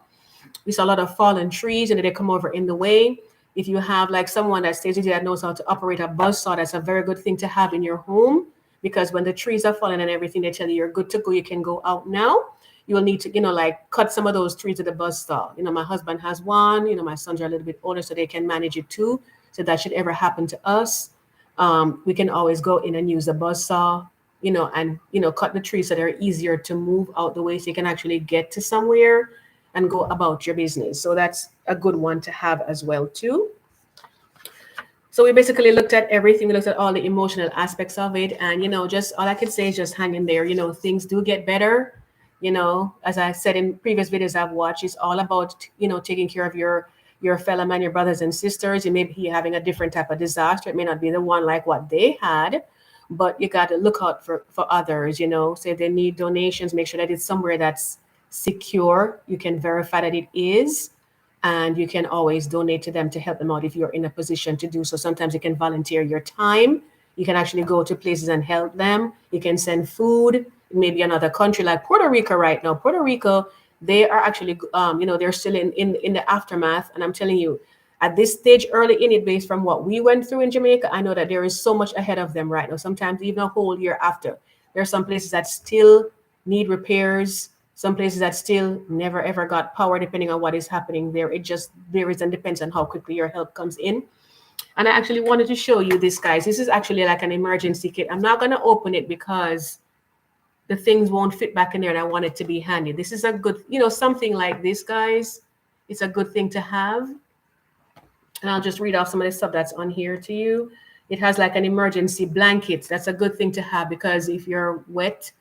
We saw a lot of fallen trees and they come over in the way. If you have like someone that stays with you that knows how to operate a buzzsaw, that's a very good thing to have in your home, because when the trees are falling and everything, they tell you you're good to go. You can go out now. You will need to, like cut some of those trees with a buzzsaw. My husband has one. My sons are a little bit older, so they can manage it too. So that should ever happen to us, we can always go in and use a buzzsaw, and cut the trees so they're easier to move out the way, so you can actually get to somewhere and go about your business. So that's a good one to have as well too. So we basically looked at everything. We looked at all the emotional aspects of it, and just all I can say is just hang in there. Things do get better. As I said in previous videos I've watched, it's all about taking care of your fellow man, your brothers and sisters. You may be having a different type of disaster. It may not be the one like what they had, but you got to look out for others. Say if they need donations, make sure that it's somewhere that's secure. You can verify that it is, and you can always donate to them to help them out if you're in a position to do so. Sometimes you can volunteer your time. You can actually go to places and help them. You can send food. Maybe another country like Puerto Rico right now. Puerto Rico, they are actually, they're still in the aftermath. And I'm telling you, at this stage, early in it, based from what we went through in Jamaica, I know that there is so much ahead of them right now. Sometimes even a whole year after. There are some places that still need repairs. Some places that still never ever got power, depending on what is happening there. It just varies and depends on how quickly your help comes in. And I actually wanted to show you this, guys. This is actually like an emergency kit. I'm not going to open it because the things won't fit back in there, and I want it to be handy. This is a good, something like this, guys. It's a good thing to have. And I'll just read off some of the stuff that's on here to you. It has like an emergency blanket. That's a good thing to have, because if you're wet,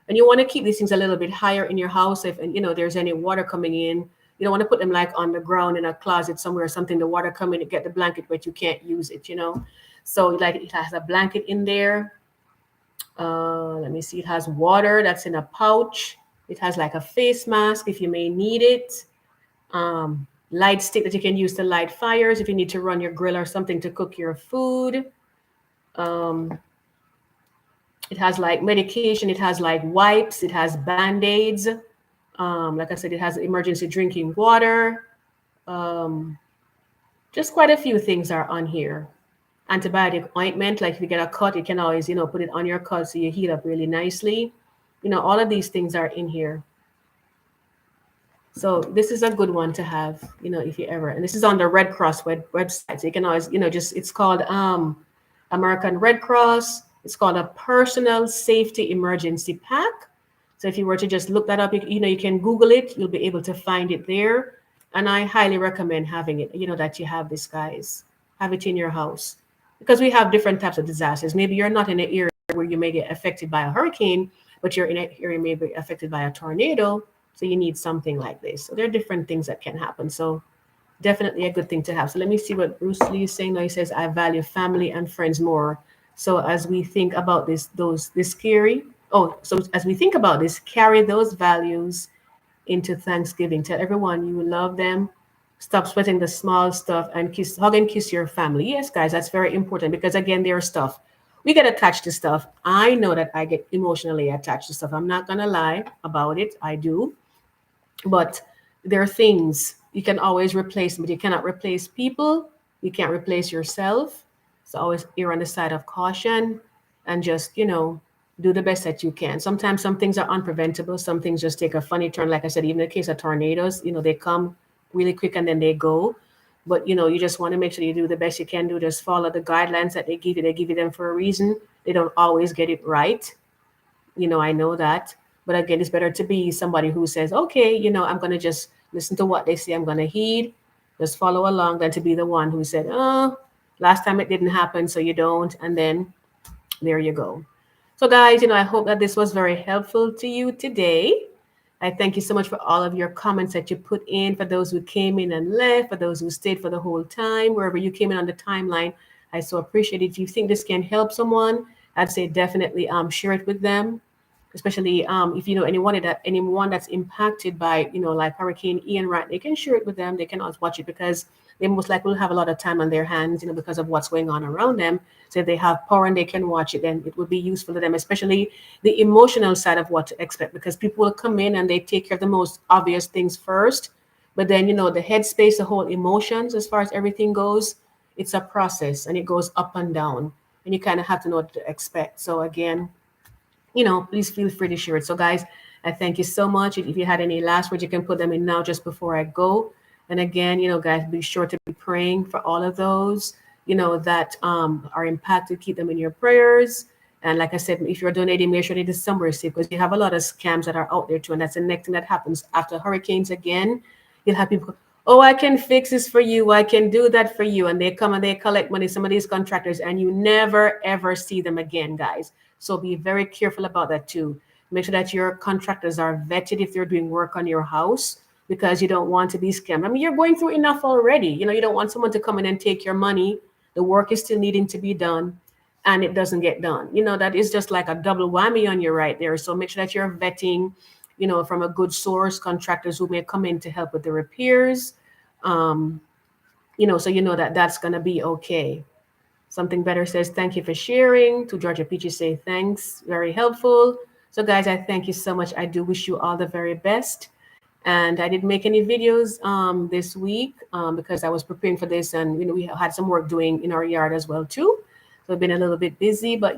and you want to keep these things a little bit higher in your house, if there's any water coming in, you don't want to put them like on the ground in a closet somewhere or something. The water coming to get the blanket, but you can't use it, So like it has a blanket in there. Let me see. It has water that's in a pouch. It has like a face mask if you may need it. Light stick that you can use to light fires if you need to run your grill or something to cook your food. It has like medication. It has like wipes. It has Band-Aids. Like I said, it has emergency drinking water. Just quite a few things are on here. Antibiotic ointment, like if you get a cut, you can always, put it on your cut so you heal up really nicely. All of these things are in here. So this is a good one to have, if you ever, and this is on the Red Cross website. So you can always, just, it's called American Red Cross. It's called a Personal Safety Emergency Pack. So if you were to just look that up, you can Google it. You'll be able to find it there. And I highly recommend having it, that you have this, guys. Have it in your house. Because we have different types of disasters. Maybe you're not in an area where you may get affected by a hurricane, but you're in an area may be affected by a tornado. So you need something like this. So there are different things that can happen. So definitely a good thing to have. So let me see what Bruce Lee is saying now. He says, I value family and friends more. So as we think about this scary, so as we think about this, carry those values into Thanksgiving. Tell everyone you love them. Stop sweating the small stuff and hug and kiss your family. Yes, guys, that's very important because again, there's stuff. We get attached to stuff. I know that I get emotionally attached to stuff. I'm not gonna lie about it. I do. But there are things you can always replace, but you cannot replace people. You can't replace yourself. So always err on the side of caution and just, do the best that you can. Sometimes some things are unpreventable. Some things just take a funny turn. Like I said, even in the case of tornadoes, they come really quick and then they go. But you just want to make sure you do the best you can do. Just follow the guidelines that they give you. They give you them for a reason. They don't always get it right. I know that. But again, it's better to be somebody who says, okay, I'm going to just listen to what they say. I'm going to heed, just follow along, than to be the one who said, oh, last time it didn't happen, so you don't. And then there you go. So, guys, I hope that this was very helpful to you today. I thank you so much for all of your comments that you put in, for those who came in and left, for those who stayed for the whole time, wherever you came in on the timeline. I so appreciate it. If you think this can help someone, I'd say definitely share it with them, especially if you know anyone that's impacted by like Hurricane Ian, right? They can share it with them. They can also watch it because they most likely will have a lot of time on their hands, because of what's going on around them. So if they have power and they can watch it, then it would be useful to them, especially the emotional side of what to expect, because people will come in and they take care of the most obvious things first, but then the headspace, the whole emotions, as far as everything goes, it's a process and it goes up and down, and you kind of have to know what to expect. So again, please feel free to share it. So, guys, I thank you so much. If you had any last words, you can put them in now just before I go. And again, guys, be sure to be praying for all of those, that are impacted. Keep them in your prayers. And like I said, if you're donating, make sure it is somewhere safe, because you have a lot of scams that are out there too. And that's the next thing that happens after hurricanes again. You'll have people, oh, I can fix this for you. I can do that for you. And they come and they collect money, some of these contractors, and you never, ever see them again, guys. So be very careful about that too. Make sure that your contractors are vetted if they're doing work on your house, because you don't want to be scammed. I mean, you're going through enough already. You don't want someone to come in and take your money. The work is still needing to be done and it doesn't get done. That is just like a double whammy on you right there. So make sure that you're vetting, from a good source, contractors who may come in to help with the repairs. So that that's going to be okay. Something Better says, thank you for sharing. To Georgia Peachy say, thanks, very helpful. So guys, I thank you so much. I do wish you all the very best. And I didn't make any videos this week because I was preparing for this, and we had some work doing in our yard as well too. So I've been a little bit busy, but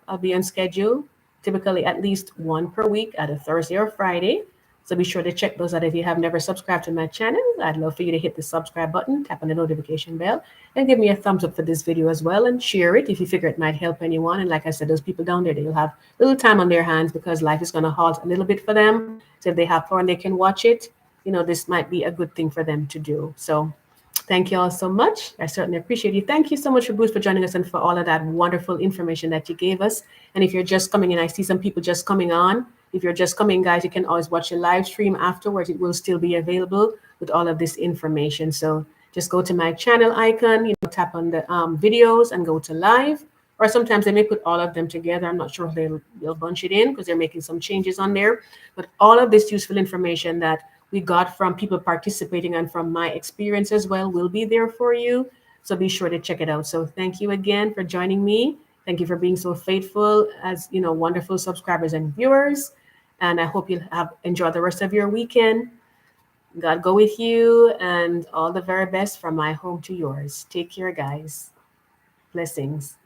I'll be on schedule, typically at least one per week, either Thursday or Friday. So be sure to check those out. If you have never subscribed to my channel, I'd love for you to hit the subscribe button, tap on the notification bell, and give me a thumbs up for this video as well, and share it if you figure it might help anyone. And like I said, those people down there, they'll have little time on their hands because life is going to halt a little bit for them. So if they have power and they can watch it, this might be a good thing for them to do. So thank you all so much. I certainly appreciate you. Thank you so much, Bruce, for joining us and for all of that wonderful information that you gave us. And if you're just coming in, I see some people just coming on. If you're just coming, guys, you can always watch the live stream afterwards. It will still be available with all of this information. So just go to my channel icon, tap on the videos and go to live. Or sometimes they may put all of them together. I'm not sure if they'll bunch it in because they're making some changes on there. But all of this useful information that we got from people participating and from my experience as well will be there for you. So be sure to check it out. So thank you again for joining me. Thank you for being so faithful as, wonderful subscribers and viewers. And I hope you'll enjoy the rest of your weekend. God go with you, and all the very best from my home to yours. Take care, guys. Blessings.